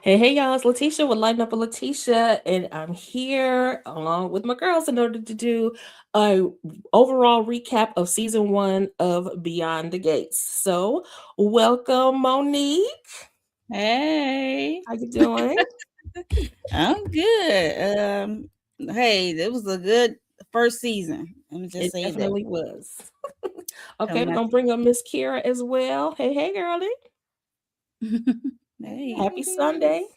Hey, y'all, it's Letitia with Lighten Up with Letitia, and I'm here along with my girls in order to do a overall recap of season one of Beyond the Gates. So, welcome, Monique. Hey, How you doing? I'm good. Hey, it was a good first season. Let me just It say that. definitely was. Okay, Coming we're out gonna bring up Miss Kira as well. Hey, girlie. hey, Happy Sunday. Ladies.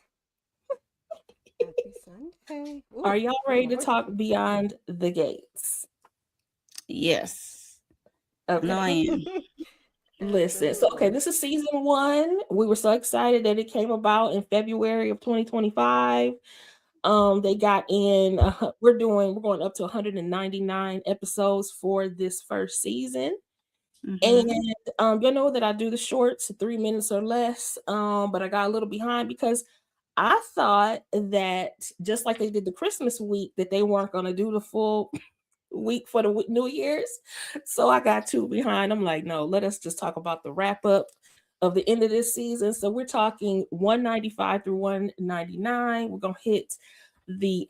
Happy Sunday. Are Ooh, y'all good ready to morning. talk Beyond the Gates? yes. No, I Okay. am. Listen, so okay, Absolutely. this is season one. We were so excited that it came about in February of 2025. They got in. We're going up to 199 episodes for this first season, and Mm-hmm. you know that I do the shorts, 3 minutes or less. But I got a little behind because I thought that just like they did the Christmas week, that they weren't going to do the full week for the New Year's. So I got two behind. I'm like, no, let us just talk about the wrap up of the end of this season. So we're talking 195 through 199. We're gonna hit the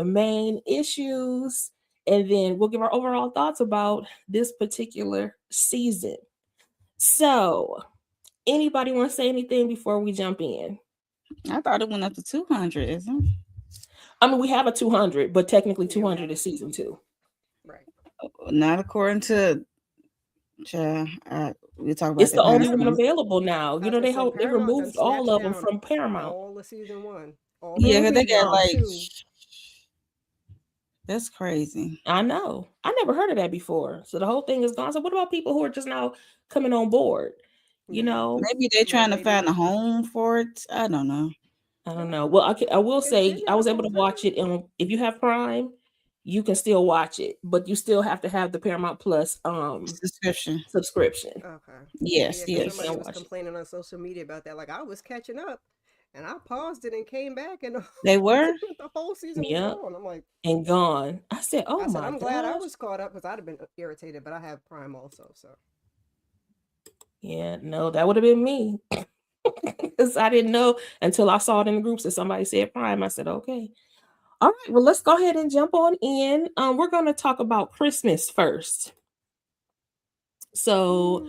main issues, and then we'll give our overall thoughts about this particular season. So, anybody want to say anything before we jump in? I thought it went up to 200, isn't I mean, we have a 200, but technically Yeah, we 200 have is season two. right. it? Not according to. We'll talk about It's the that behind only the one scenes. available now. I You was know, gonna say they Paramount done removed all snatched of them down from Paramount. all of season one, all but Yeah, 'cause they got season Hmm like, two. that's crazy. I know. I never heard of that before. So the whole thing is gone. So what about people who are just now coming on board? You Yeah, know, Maybe they're well, trying to maybe find a home for it. I don't know. I don't know. Well, I will it's say been I there the was able whole to watch time. it, and if you have Prime, you can still watch it, but you still have to have the Paramount Plus Subscription. subscription. Okay. Yes, Yeah, because So you yes. somebody can was watch it. complaining on social media about that. Like I was catching up, and I paused it and came back, and They were. the whole season was Yep, gone. I'm like, and gone. I said, I "Oh said, my I'm glad I gosh." was caught up because I'd have been irritated, but I have Prime also, so Yeah, no, that would have been me. Because I didn't know until I saw it in the groups that somebody said Prime. I said, okay. All right, well, let's go ahead and jump on in. We're going to talk about Christmas first. So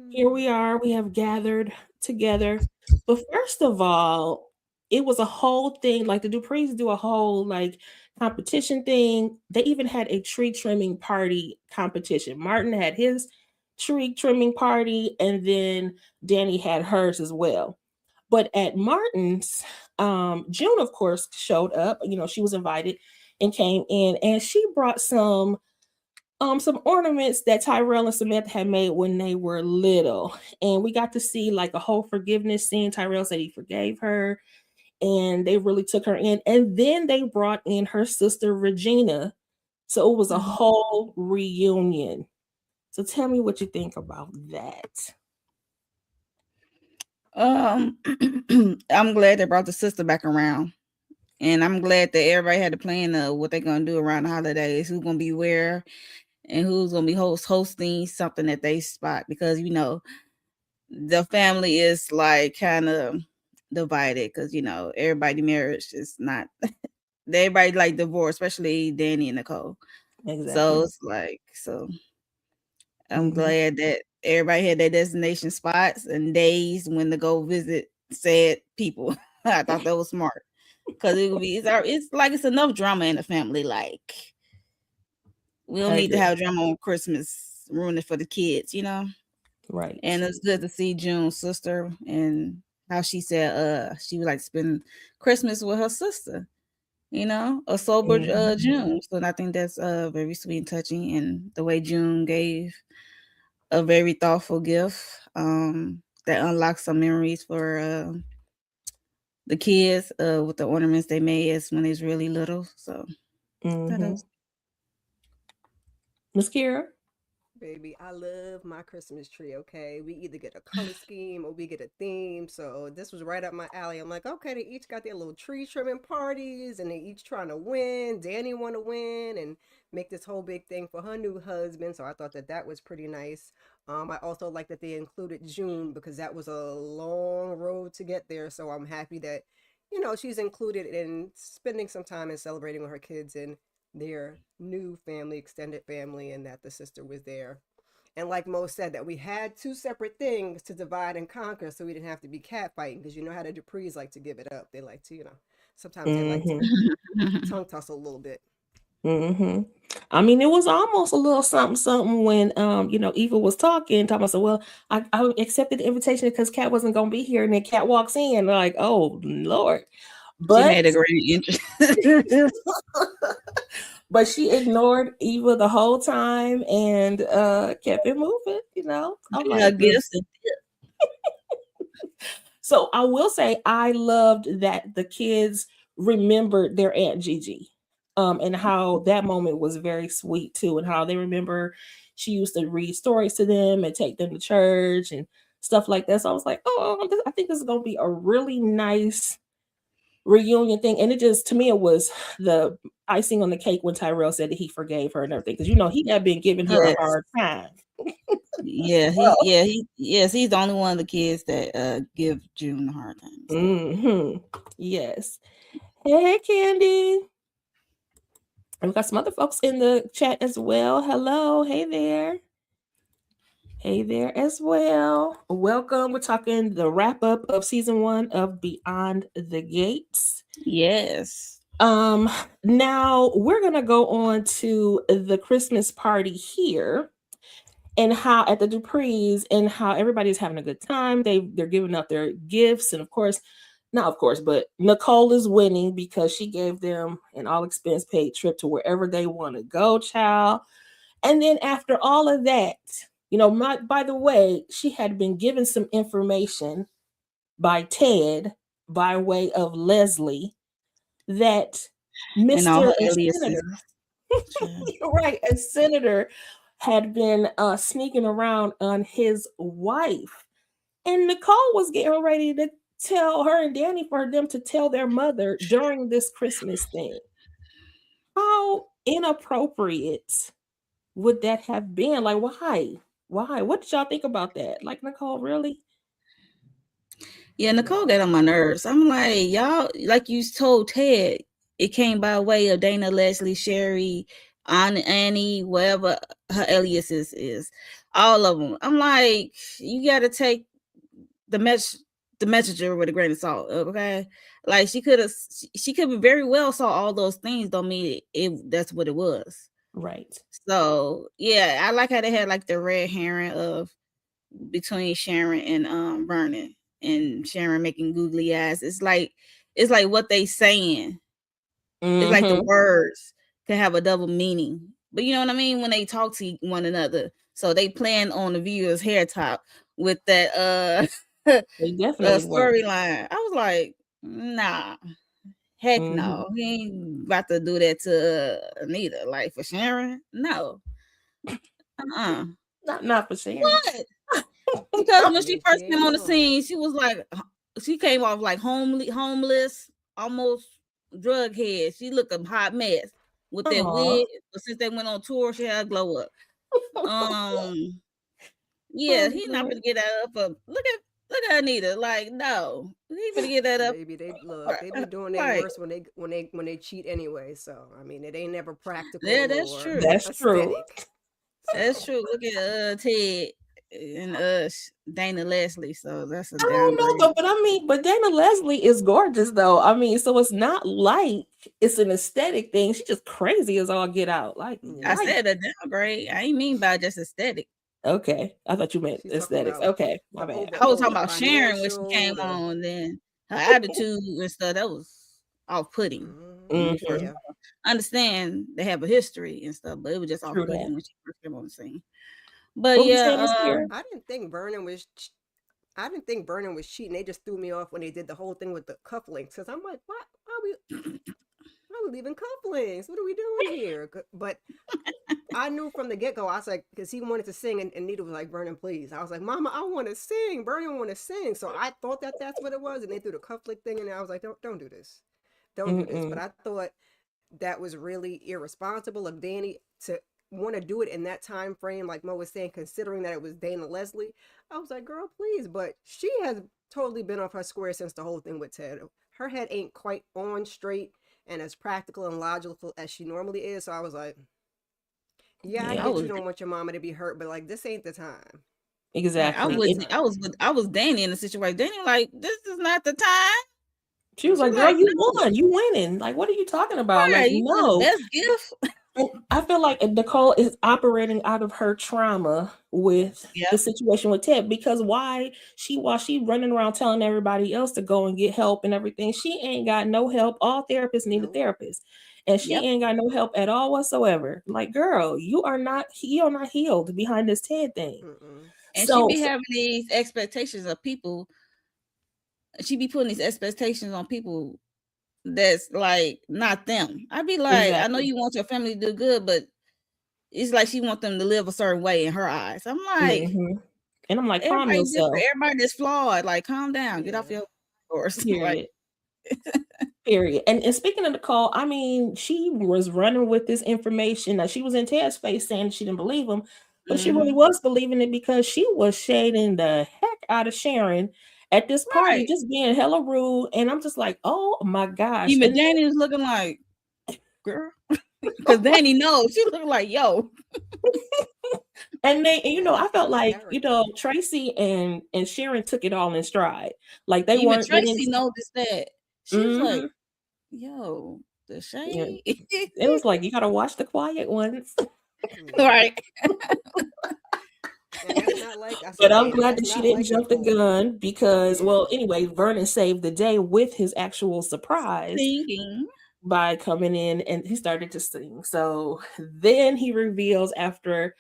here hmm. we are. We have gathered together. But first of all, it was a whole thing. Like the Duprees do a whole like competition thing. They even had a tree trimming party competition. Martin had his tree trimming party, and then Danny had hers as well. But at Martin's, June, of course, showed up. You know, she was invited and came in, and she brought some ornaments that Tyrell and Samantha had made when they were little. And we got to see like a whole forgiveness scene. Tyrell said he forgave her, and they really took her in. And then they brought in her sister Regina. So it was a Mhm. whole reunion. So tell me what you think about that. Um, I'm glad they brought the sister back around, and I'm glad that everybody had a plan of what they're gonna do around the holidays. Who's gonna be where, and who's gonna be hosting something that they spot, because the family is like kind of divided, because everybody marriage is not everybody like divorced, especially Danny and Nicole. So Exactly. it's like, so I'm Hmm glad that everybody had their destination spots and days when to go visit sad people. I thought that was smart, because it would be it's like it's enough drama in the family. Like, we don't I need to agree. have drama on Christmas, ruin it for the kids. Right. And it's good to see June's sister, and how she said she would like to spend Christmas with her sister. A sober hmm June. So I think that's very sweet and touching, and the way June gave a very thoughtful gift that unlocks some memories for the kids with the ornaments they made as when they was really little. So that hmm is. Miss Kira? Baby, I love my Christmas tree, okay? We either get a color scheme or we get a theme. So this was right up my alley. I'm like, okay, they each got their little tree trimming parties and they each trying to win. Danny want to win and make this whole big thing for her new husband. So I thought that that was pretty nice. I also like that they included June because that was a long road to get there. So I'm happy that, she's included in spending some time and celebrating with her kids and their new family, extended family, and that the sister was there. And like Mo said, that we had two separate things to divide and conquer so we didn't have to be catfighting because you know how the Duprees like to give it up. They like to, sometimes they like to Mhm. tongue tussle a little bit. Mhm. I mean, it was almost a little something, something when Eva was talking about, so well, I accepted the invitation because Kat wasn't gonna be here, and then Kat walks in, like, oh Lord. She But made a great entrance. but she ignored Eva the whole time and kept it moving. I'm Her like, gifts. so I will say I loved that the kids remembered their Aunt Gigi. And how that moment was very sweet too, and how they remember she used to read stories to them and take them to church and stuff like that. So I was like, oh, I think this is gonna be a really nice reunion thing. And it just, to me, it was the icing on the cake when Tyrell said that he forgave her and everything, because he had been giving her a Yes. hard time. Well, He's the only one of the kids that give June a hard time. So. yes. Hey, Candy. And we got some other folks in the chat as well. Hello. Hey there. Hey there as well. Welcome. We're talking the wrap up of season 1 of Beyond the Gates. Yes. Now we're gonna go on to the Christmas party here, and how at the Duprees, and how everybody's having a good time. They're giving out their gifts, and but Nicole is winning because she gave them an all expense paid trip to wherever they want to go, child. And then after all of that, by the way, she had been given some information by Ted by way of Leslie that And all Mr. her aliases. Senator, right, a senator had been sneaking around on his wife. And Nicole was getting ready to tell her and Danny for them to tell their mother during this Christmas thing. How inappropriate would that have been? Like, why? Why? What did y'all think about that? Like, Nicole, really? Yeah, Nicole got No. on my nerves. I'm like, y'all, like you told Ted, it came by way of Dana, Leslie, Sherry, Annie, whatever her aliases is, all of them. I'm like, you got to take the messenger with a grain of salt, okay? Like she could have very well saw all those things. Don't mean that's what it was. Right. So yeah, I like how they had like the red herring of between Sharon and Vernon, and Sharon making googly eyes. It's like what they saying. It's like the words can have a double meaning. But you know what I mean when they talk to one another. So they plan on the viewer's hair top with that They definitely were. storyline. I was like, nah, heck no. He ain't about to do that to Anita. Like for Sharon, no. Not for Sharon. What? Because when she Yes, he first ain't came on the wrong. scene, she came off like homeless, almost drug head. She looked a hot mess with that wig. But since they went on tour, she had a glow up. Yeah, he's not gonna get that up. Look at Anita. Like, no, he's gonna get that up. Baby, they be doing their Right. worst when they cheat anyway. So I mean, it ain't never Yeah, practical that's or true. That's true. aesthetic. That's So true. Look at Ted and Dana Leslie. So that's a I don't know downgrade. though, but Dana Leslie is gorgeous though. I mean, so it's not like it's an aesthetic thing. She's just crazy as all get out. Like, I yeah, said a downgrade. I ain't mean by just aesthetic. okay. I thought you meant she's talking aesthetics. about Okay, my the bad. I was overall, talking the about Sharon when she financial, came the on, then her attitude and stuff, that was off putting. When you first yeah. understand they have a history and stuff, but it was just off True that. putting when she first came on the scene. But What were you saying, Miss yeah, Kira? I didn't think Vernon was cheating. They just threw me off when they did the whole thing with the cufflinks. Because I'm like, what? Why are we leaving cufflinks? What are we doing here? But I knew from the get go. I was like, because he wanted to sing, and Nita was like, Vernon, please. I was like, Mama, I want to sing. Vernon want to sing. So I thought that that's what it was, and they threw the cufflink thing, and I was like, don't do this, don't do this. But Mm-mm. I thought that was really irresponsible of Danny to want to do it in that time frame, like Mo was saying, considering that it was Dana Leslie. I was like, girl, please. But she has totally been off her square since the whole thing with Ted. her head ain't quite on straight and as practical and logical as she normally is. So I was like, yeah, I I Yeah, get you was don't want your mama to be hurt, but like this ain't the time. right. This is I exactly. not the was It, I time. was with I was Danny in the situation. Danny like, this is not the time. she was She's like, "Girl, Mm-mm. like, you no, won. You winning. Like, what are you talking about? Like, right. You want the no." best gift? And I feel like Nicole is operating out of her trauma with the Yep, situation with Ted because while she running around telling everybody else to go and get help and everything, she ain't got no help. All therapists need a Nope. therapist, and she yep. ain't got no help at all whatsoever. Like, girl, you're not healed behind this Ted thing. Mm-mm. And she So, be having these expectations of people. She be putting these expectations on people that's like not them. I be like, I know exactly. you want your family to do good, but it's like she want them to live a certain way in her eyes. I'm like, Hmm. And I'm like, calm everybody's different. yourself. Everybody is flawed. Like, calm down. Get off Yeah. your horse. Like, Period. Period. And speaking of Nicole, I mean, she was running with this information. Now, she was in Ted's face saying she didn't believe him, but she really mm-hmm. was believing it because she was shading the heck out of Sharon at this party, Right. just being hella rude. And I'm just like, oh my gosh. Even And Danny was looking like, girl. Because Danny knows. She looked like, yo. and Yeah, I that's felt out of like, character. Tracy and Sharon took it all in stride. Like they Even weren't getting. Tracy noticed that. She was like, Hmm. yo, the Yeah. shade. It was like you gotta watch the quiet ones. Yeah. Right. And that's not like I But said, I'm Danny. glad That's that she not didn't like jump the Nicole. gun because, well, Yeah. anyway, Vernon saved the day with his actual surprise Singing. by coming in and he started to sing. So then he reveals after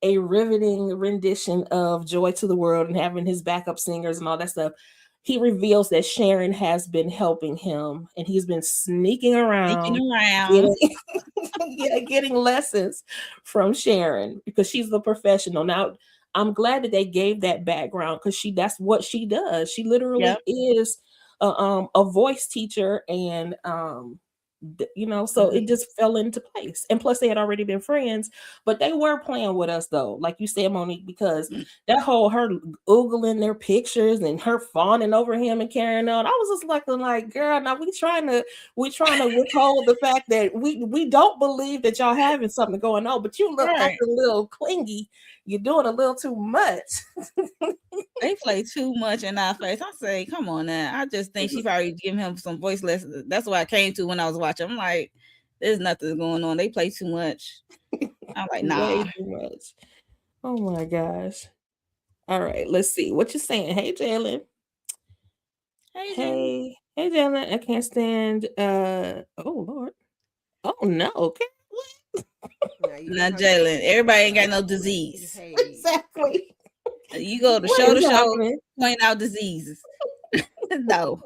a riveting rendition of Joy to the World and having his backup singers and all that stuff, he reveals that Sharon has been helping him and he's been sneaking Sneaking around, around. getting, yeah, getting lessons from Sharon because she's the professional. Now, I'm glad that they gave that background because that's what she does. She Yep. literally is a voice teacher and so it Mhm. just fell into place. And plus, they had already been friends, but they were playing with us though, like you said, Monique, because that whole her oogling their pictures and her fawning over him and carrying on. I was just like, girl, now we trying to withhold the fact that we don't believe that y'all having something going on, but you look Right. acting a little clingy. You're doing a little too much. They play too much in our face. I say, come on now. I just think she probably giving him some voice lessons. That's what I came to when I was watching. I'm like, there's nothing going on. They play too much. I'm like, Way nah. too much. Oh my gosh. All right, let's see what you're saying. Hey, Jalen. Hey, Jalen. Hey, Jalen. I can't stand. Oh Lord. Oh no. Okay. Now you know Now, how you Jalen, everybody ain't got no disease. behave. Exactly. You go What is to show, happening? point out diseases. No.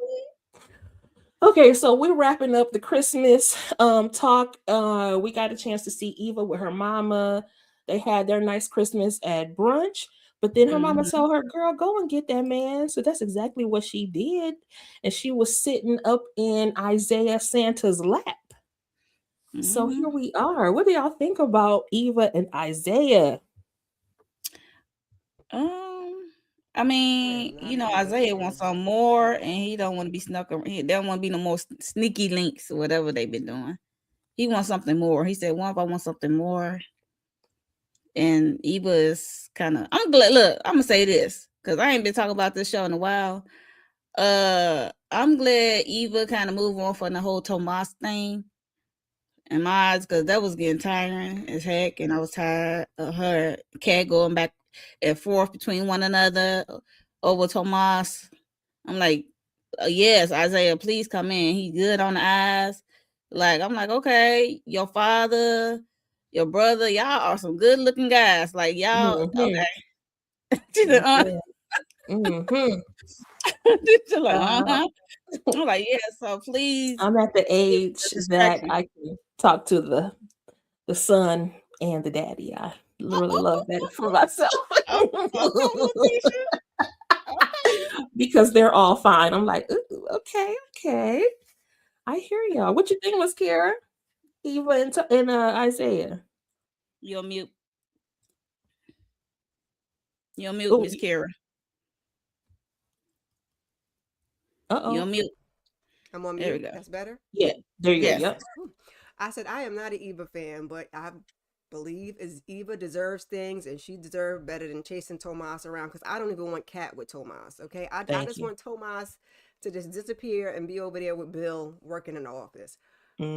Okay, so we're wrapping up the Christmas talk. We got a chance to see Eva with her mama. They had their nice Christmas at brunch, but then her mama Mm-hmm. told her, "Girl, go and get that man." So that's exactly what she did, and she was sitting up in Isaiah Santa's lap. So Mm-hmm. here we are. What do y'all think about Eva and Isaiah? Um, I I am mean, not a big Isaiah wants fan. some more, and he don't want to be snuck. He don't want to be no more sneaky links or whatever they've been doing. He wants something more. He said, "What if I want something more?" And Eva is kind of. I'm glad. Look, I'm gonna say this because I ain't been talking about this show in a while. I'm glad Eva kind of moved on from the whole Tomas thing in my eyes because that was getting tiring as heck, and I was tired of her cat going back and forth between one another over Tomas. I'm like, yes, Isaiah, please come in. He good on the eyes. Like, I'm like, okay, your father, your brother, y'all are some good looking guys. Like, y'all, Mm-hmm. okay. She's like, Yeah. Mm-hmm. She's like, Uh, uh-huh. I'm like, yeah, so please I'm at the keep the age that distraction. I can talk to the son and the daddy. I really love that for myself. Oh, okay, Letitia. Okay. Because they're all fine. I'm like, ooh, okay, okay. I hear y'all. What you think, Miss Kara? Eva and Isaiah. You're mute. You're mute, Oh, Miss Kara. uh You're oh. mute. I'm on There we mute. go. That's better. Yeah, there you go. Yes. Yep. Whew. I said I am not an Eva fan, but I believe is Eva deserves things and she deserves better than chasing Tomas around because I don't even want Cat with Tomas. Okay, I Thank just you. want Tomas to just disappear and be over there with Bill working in the office.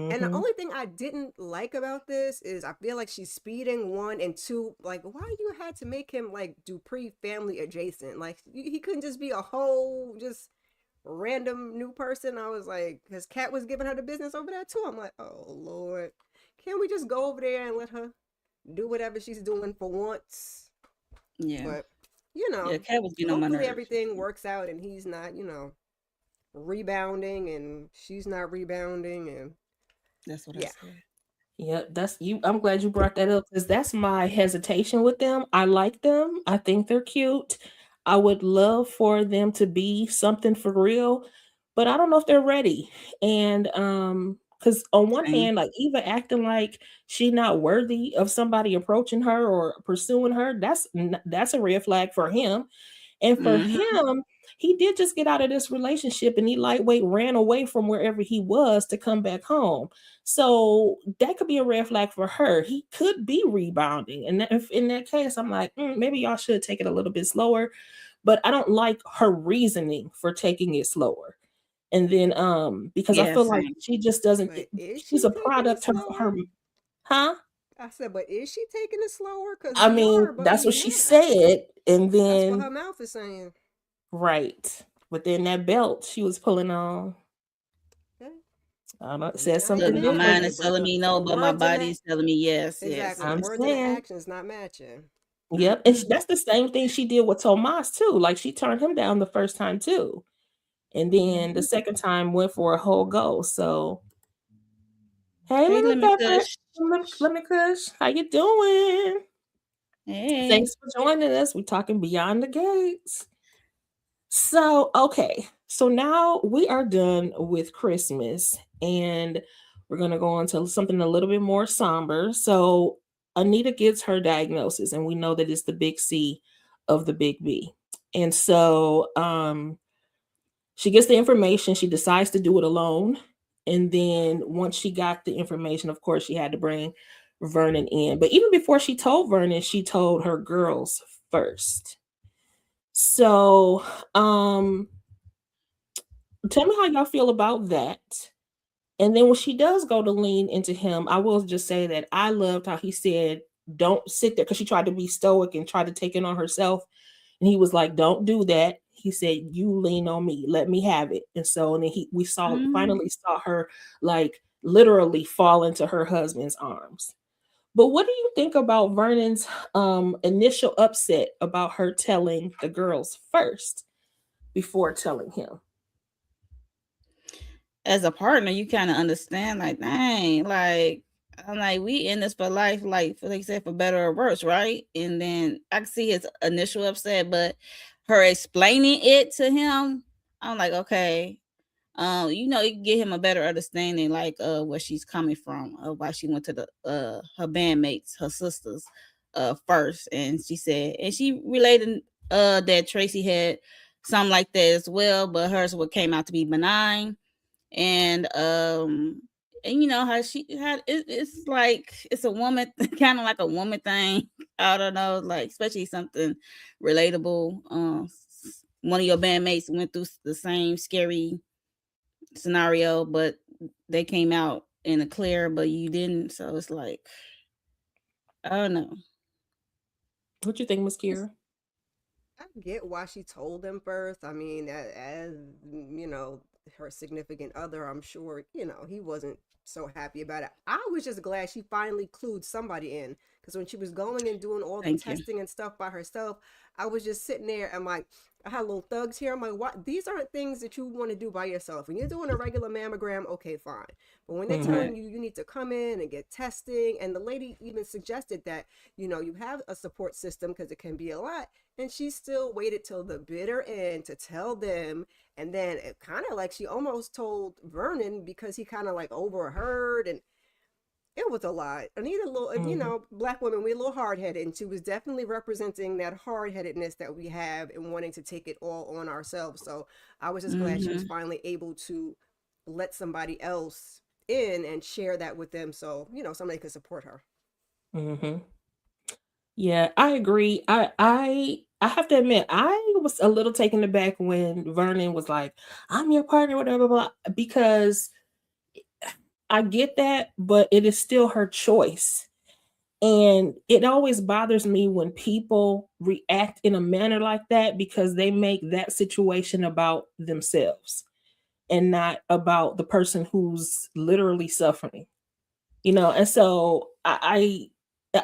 And the Mm-hmm. only thing I didn't like about this is I feel like she's speeding, one, and two, like why you had to make him like Dupree family adjacent? Like he couldn't just be a whole just random new person. I was like, because Kat was giving her the business over there too. I'm like, oh Lord, can't we just go over there and let her do whatever she's doing for once? Yeah. But you Yeah, know, Cat was getting on my hopefully nerves. everything works out and he's not, rebounding and she's not rebounding and That's what I yeah. said. Yep, that's you. I'm glad you brought that up because that's my hesitation with them. I like them. I think they're cute. I would love for them to be something for real, but I don't know if they're ready. And because on one Same. hand, like Eva acting like she not worthy of somebody approaching her or pursuing her, that's a red flag for him. And for Mm-hmm. him, he did just get out of this relationship and he lightweight ran away from wherever he was to come back home. So that could be a red flag for her. He could be rebounding. And if in that case, I'm like, maybe y'all should take it a little bit slower. But I don't like her reasoning for taking it slower. And then because I Yeah, feel like same. she just doesn't But is she's she a taking it product of slower? her, huh? I said, but is she taking it slower? Because I we mean, are, but that's we what she not. said. And That's what her then mouth is saying. right within that belt she was pulling on. Okay. I don't know, it I mean, says I ain't Look, something my mad at different. mind it, is but telling the me the no, but my words and body the is telling me yes, yes. exactly the I'm words and the saying. actions not matching. Yep. And that's the same thing she did with Tomas too. Like she turned him down the first time too. And then the Hmm. second time went for a whole go. So hey Hey, lemon Lemon pepper. Kush. Lemon Kush. How you doing? Hey. Thanks for joining us. We're talking Beyond the Gates. So, okay. So now we are done with Christmas and we're going to go on to something a little bit more somber. So, Anita gets her diagnosis and we know that it's the big C of the big B. And so, she gets the information, she decides to do it alone. And then once she got the information, of course, she had to bring Vernon in. But even before she told Vernon, she told her girls first. So, tell me how y'all feel about that. And then when she does go to lean into him, I will just say that I loved how he said, "Don't sit there," because she tried to be stoic and try to take it on herself. And he was like, "Don't do that." He said, "You lean on me, let me have it." And so, and then we Mm. finally saw her like literally fall into her husband's arms. But what do you think about Vernon's initial upset about her telling the girls first before telling him? As a partner, you kind of understand, like, dang, like, I'm like, we in this for life, like, for like said, for better or worse, right? And then I can see his initial upset, but her explaining it to him, I'm like, okay, you can get him a better understanding, like, where she's coming from, why she went to the her bandmates, her sisters, first, and she said, and she related, that Tracy had something like that as well, but hers what came out to be benign, and you know how she had it's like it's a woman kind of like a woman thing. I don't know, like especially something relatable. One of your bandmates went through the same scary scenario, but they came out in the clear, but you didn't. So it's like, I don't know. What you think, Miss It's, Kira? I get why she told them first. I mean, as her significant other, I'm sure, he wasn't so happy about it. I was just glad she finally clued somebody in because when she was going and doing all the thank you. testing and stuff by herself, I was just sitting there and like, I had little thugs here. I'm like, what? These aren't things that you want to do by yourself. When you're doing a regular mammogram, okay, fine. But when they're Mm-hmm. telling Right. you need to come in and get testing, and the lady even suggested that, you have a support system because it can be a lot, and she still waited till the bitter end to tell them. And then it kind of like she almost told Vernon because he kind of like overheard, and it was a lot. Anita, a little, Mm-hmm. black women, we're a little hard headed, and she was definitely representing that hard headedness that we have and wanting to take it all on ourselves. So I was just glad she was Mm-hmm. finally able to let somebody else in and share that with them, so somebody could support her. Mhm. Yeah, I agree. I have to admit, I was a little taken aback when Vernon was like, "I'm your partner," whatever, blah, because I get that, but it is still her choice. And it always bothers me when people react in a manner like that because they make that situation about themselves and not about the person who's literally suffering. And so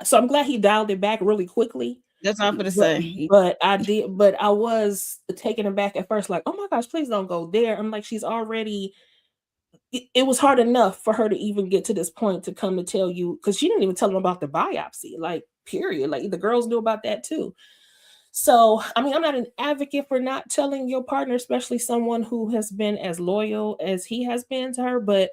so I'm glad he dialed it back really quickly. That's all I'm gonna but say. but I was taken aback at first, like, oh my gosh, please don't go there. I'm like, she's already it was hard enough for her to even get to this point to come to tell you, because she didn't even tell them about the biopsy, like, period. Like, the girls knew about that too. So, I mean, I'm not an advocate for not telling your partner, especially someone who has been as loyal as he has been to her, but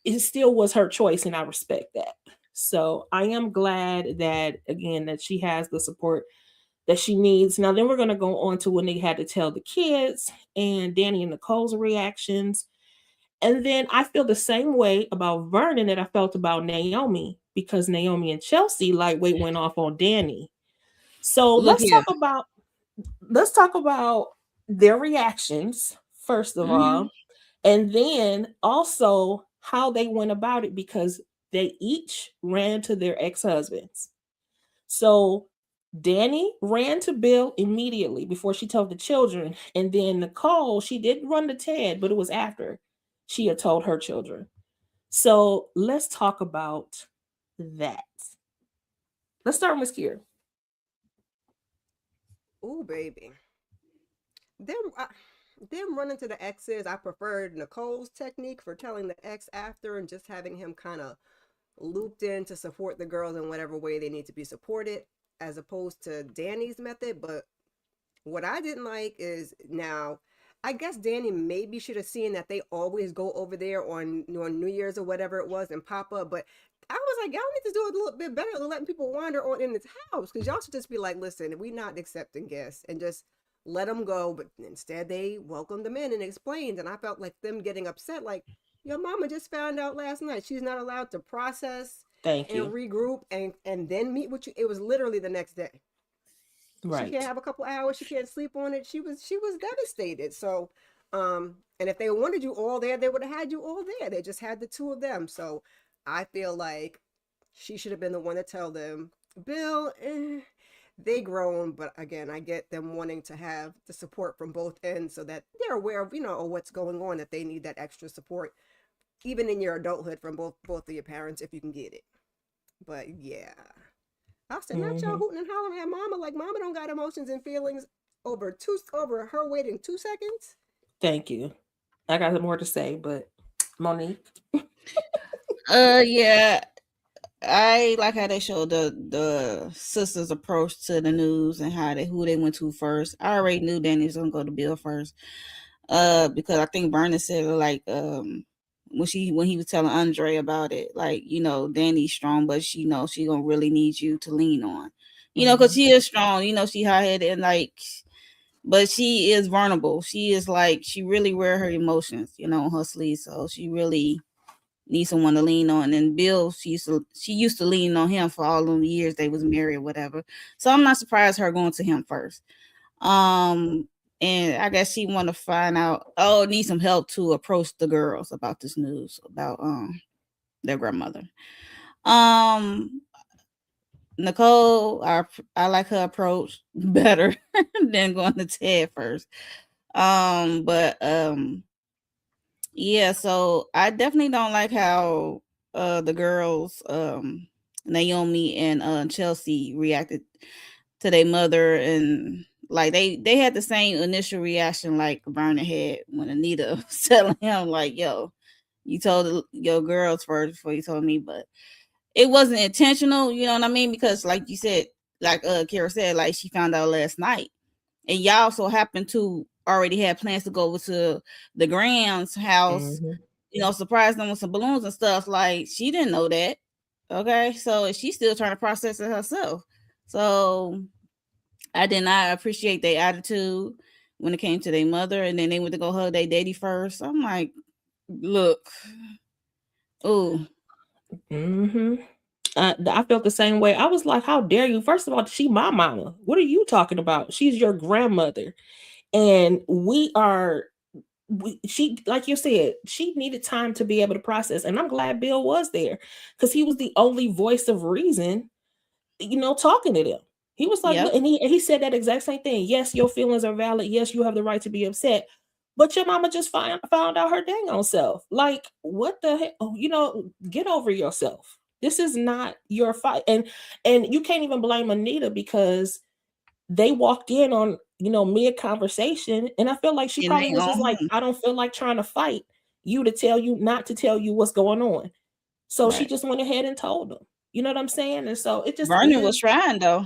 it still was her choice, and I respect that. So I am glad that, again, that she has the support that she needs. Now, then we're going to go on to when they had to tell the kids and Danny and Nicole's reactions. And then I feel the same way about Vernon that I felt about Naomi, because Naomi and Chelsea lightweight went off on Danny. So Look here. let's talk about their reactions first of Hmm. all, and then also how they went about it, because they each ran to their ex-husbands. So Danny ran to Bill immediately before she told the children, and then Nicole, she did run to Ted, but it was after she had told her children. So let's talk about that. Let's start with Kier. Ooh, baby. Them running to the exes, I preferred Nicole's technique for telling the ex after and just having him kind of looped in to support the girls in whatever way they need to be supported, as opposed to Danny's method. But what I didn't like is, now, I guess Danny maybe should have seen that they always go over there on New Year's or whatever it was and pop up. But I was like, y'all need to do it a little bit better than letting people wander on in this house, because y'all should just be like, listen, we not accepting guests, and just let them go. But instead, they welcomed them in and explained. And I felt like them getting upset, like, your mama just found out last night she's not allowed to process Thank and you. regroup and then meet with you. It was literally the next day. She can't Right. have a couple hours, she can't sleep on it. She was devastated. So and if they wanted you all there, they would have had you all there. They just had the two of them. So I feel like she should have been the one to tell them, Bill, they grown. But again, I get them wanting to have the support from both ends, so that they're aware of what's going on, that they need that extra support even in your adulthood from both of your parents, if you can get it. But yeah, I said, not y'all Hmm. hooting and hollering at mama like mama don't got emotions and feelings over her waiting 2 seconds. Thank you. I got more to say, but Monique. Yeah. I like how they showed the sisters' approach to the news and how who they went to first. I already knew Danny was gonna go to Bill first. Because I think Vernon said, like, when he was telling Andre about it, like, Danny's strong, but she knows she gonna really need you to lean on. Because Hmm. she is strong. She hot headed, and like, but she is vulnerable. She is like, she really wear her emotions, on her sleeve. So she really need someone to lean on. And Bill, she used to lean on him for all them years they was married or whatever. So I'm not surprised her going to him first. And I guess she want to find out, need some help to approach the girls about this news about their grandmother. Um Nicole, I like her approach better than going to Ted first. But yeah, so I definitely don't like how the girls, Naomi and Chelsea, reacted to their mother, and like they had the same initial reaction like Vernon had when Anita was telling him, like, yo, you told your girls first before you told me. But it wasn't intentional, you know what I mean? Because like you said, like Kara said, like, she found out last night, and y'all so happened to already had plans to go over to the Grams house, Hmm. surprise them with some balloons and stuff. Like, she didn't know that. Okay, so she's still trying to process it herself. So I did not appreciate their attitude when it came to their mother, and then they went to go hug their daddy first. I'm like, Look. Oh, Mm-hmm. I felt the same way. I was like, how dare you? First of all, she my mama. What are you talking about? She's your grandmother. And she, like you said, she needed time to be able to process. And I'm glad Bill was there because he was the only voice of reason, talking to them. He was like, yep. look, and he said that exact same thing. Yes, your feelings are valid. Yes, you have the right to be upset. But your mama just found out her dang on self. Like, what the heck? Oh, get over yourself. This is not your fight. And you can't even blame Anita because they walked in on, mid conversation. And I feel like she And probably they was just on like, home. I don't feel like trying to fight you to tell you not to tell you what's going on. So she Right. just went ahead and told them. You know what I'm saying? And so it Vernon was just trying though.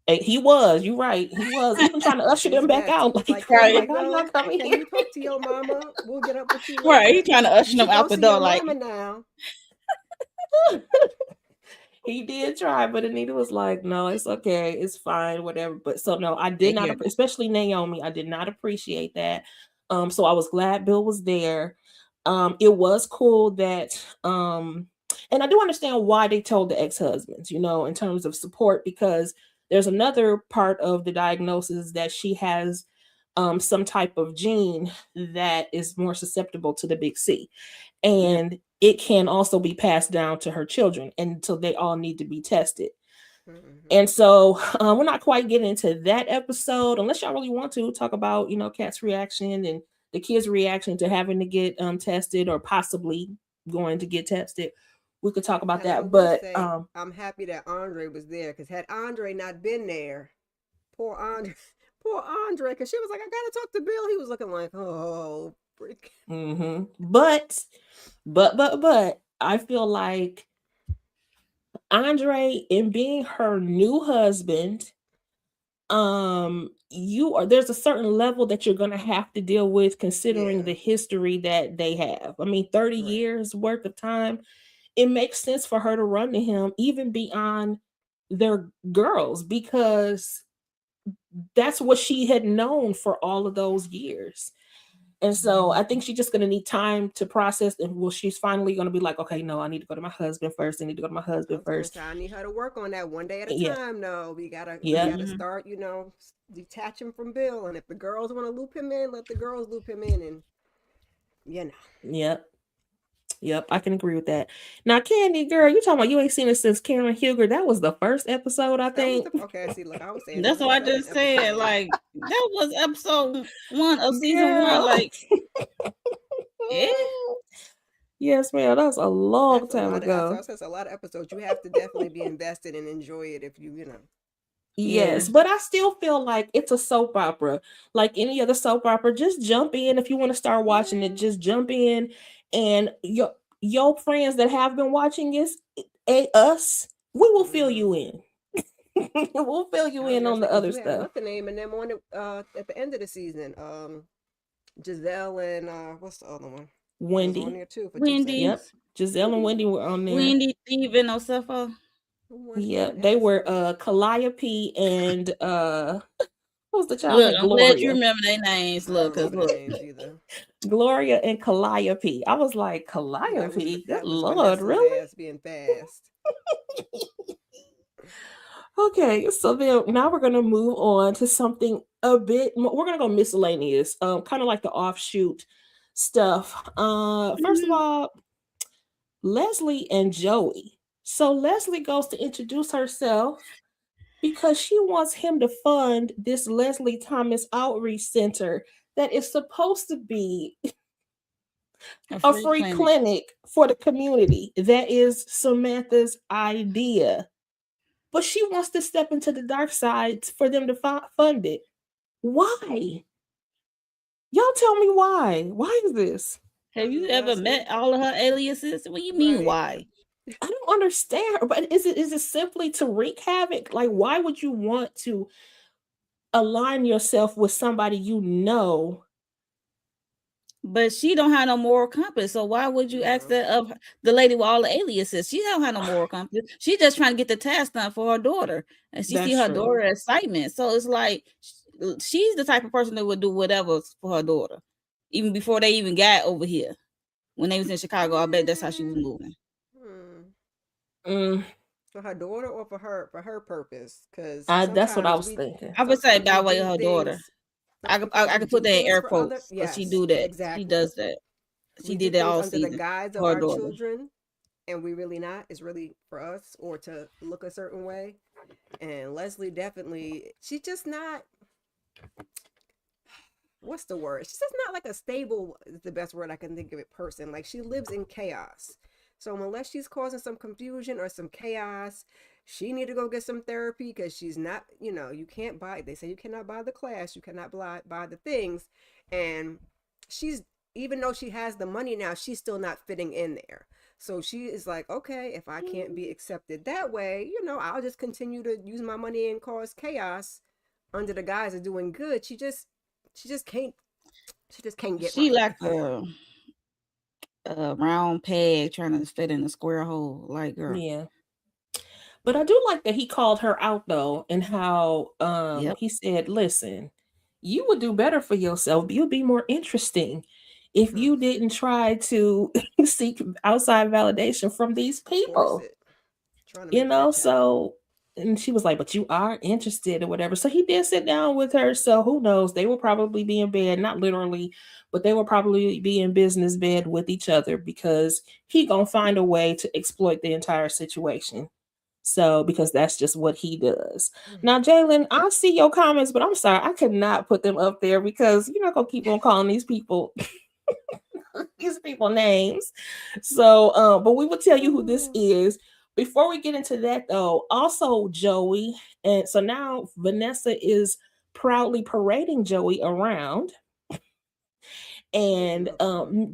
he was, you're right. He was even trying to usher His them back best. He out. was like, I'm "Can Right. we like, how y'all go? come in Can here? you talk to your mama? We'll get up with you Right. He later. trying to You usher them should go out the see door your like, mama now." He did try, but Anita was like, no, it's okay, it's fine, whatever. But so no, I did they not, hear me. especially Naomi, I did not appreciate that. So I was glad Bill was there. It was cool that, and I do understand why they told the ex-husbands, in terms of support, because there's another part of the diagnosis that she has some type of gene that is more susceptible to the big C, Yep. and it can also be passed down to her children, and so they all need to be tested. Hmm. And so we're not quite getting into that episode unless y'all really want to talk about, Kat's reaction and the kids' reaction to having to get tested or possibly going to get tested. We could talk about And I that, will but say, I'm happy that Andre was there because had Andre not been there, poor Andre, poor Andre, because she was like, "I gotta talk to Bill." He was looking like, "Oh, freak." but I feel like Andre, in being her new husband, there's a certain level that you're going to have to deal with considering Yeah, the history that they have. I mean, 30 right. years worth of time. It makes sense for her to run to him even beyond their girls, because that's what she had known for all of those years. And so I think she's just going to need time to process. And well, she's finally going to be like, okay, no, I need to go to my husband first. I need to go to my I husband was gonna first. say I need her to work on that one day at a Yeah. time. No, we Yep. gotta Hmm. start, detaching from Bill. And if the girls want to loop him in, let the girls loop him in, and you know. Yep. Yep. I can agree with that. Now, Candy girl, you talking about you ain't seen it since Karen Huger. That was the first episode, I That was think. the okay. See, look, I was saying this That's is the what I second just said. episode. Like that was episode 1 of season 1. Girl. Like, yeah. Yes, ma'am. That was a long That's a time lot of. I ago. saw that's a lot of episodes. You have to definitely be invested and enjoy it if you know. Yeah. Yes, but I still feel like it's a soap opera. Like any other soap opera, just jump in if you want to start watching it. Yeah. Just jump in, and your friends that have been watching us, we will fill Hmm. you in. We'll fill you I was in gonna on say the because other you had stuff. what's the name and them on it at the end of the season. Giselle and what's the other one? Was on Wendy. there too for 2 seconds. Yep. Wendy's, Giselle and Wendy were on there. Wendy, Steven, Osefo. Who Yep. went They were Emerson? Calliope and what was the child's Look, name? I'm glad you Gloria. remember their names. I don't Look, cause remember the look, names either. Gloria and Calliope. I was like, Calliope? Good That was Lord, Vanessa's really? ass being fast. Okay, so then now we're gonna move on to something a bit more. We're gonna go miscellaneous, kind of like the offshoot stuff. First of mhm. all, Leslie and Joey. So Leslie goes to introduce herself because she wants him to fund this Leslie Thomas Outreach Center that is supposed to be A a free free clinic. clinic for the community. That is Samantha's idea. But she wants to step into the dark side for them to fund it. Why? Y'all tell me why. Why is this? Have you ever Leslie, met all of her aliases? What do you mean, right? why? I don't understand. But is it simply to wreak havoc? Like, why would you want to align yourself with somebody you know? But she don't have no moral compass. So why would you ask No. that of the lady with all the aliases? She don't have no moral compass. She just trying to get the task done for her daughter, and she see That's her true. daughter excitement. So it's like she's the type of person that would do whatever for her daughter, even before they even got over here. when they was in Chicago. I bet that's how she was moving. Hmm. Mm, For her daughter or for her purpose? Because that's what I was thinking. I would say sometimes by we way of do her daughter. things. Sometimes I we could put do that in things air for other. quotes because Yes, she exactly. does that. She We do did that things all under the season guise of for her our daughter. children, and we really not. It's really for us or to look a certain way. And Leslie definitely, she's just not, what's the word? She's just not like a stable, is the best word I can think of it, person. Like she lives in chaos. So unless she's causing some confusion or some chaos, she need to go get some therapy because she's not, you can't buy, they say you cannot buy the class, you cannot buy the things. And she's, even though she has the money now, she's still not fitting in there. So she is like, okay, if I can't be accepted that way, I'll just continue to use my money and cause chaos under the guise of doing good. She just can't she just can't get She right. like a round peg trying to fit in a square hole. Like, girl. Yeah. But I do like that he called her out though, and how Yep. he said, "Listen, you would do better for yourself. You'd be more interesting if Hmm. you didn't try to seek outside validation from these Force people." it. Trying to make that happen. So, and she was like, "But you are interested or whatever." So he did sit down with her. So who knows? They will probably be in bed, not literally, but they will probably be in business bed with each other because he gonna find a way to exploit the entire situation. So, because that's just what he does. Now, Jalen, I see your comments, but I'm sorry, I could not put them up there because you're not gonna keep on calling these people names. So, but we will tell you who this is. Before we get into that, though, also Joey, and so now Vanessa is proudly parading Joey around, and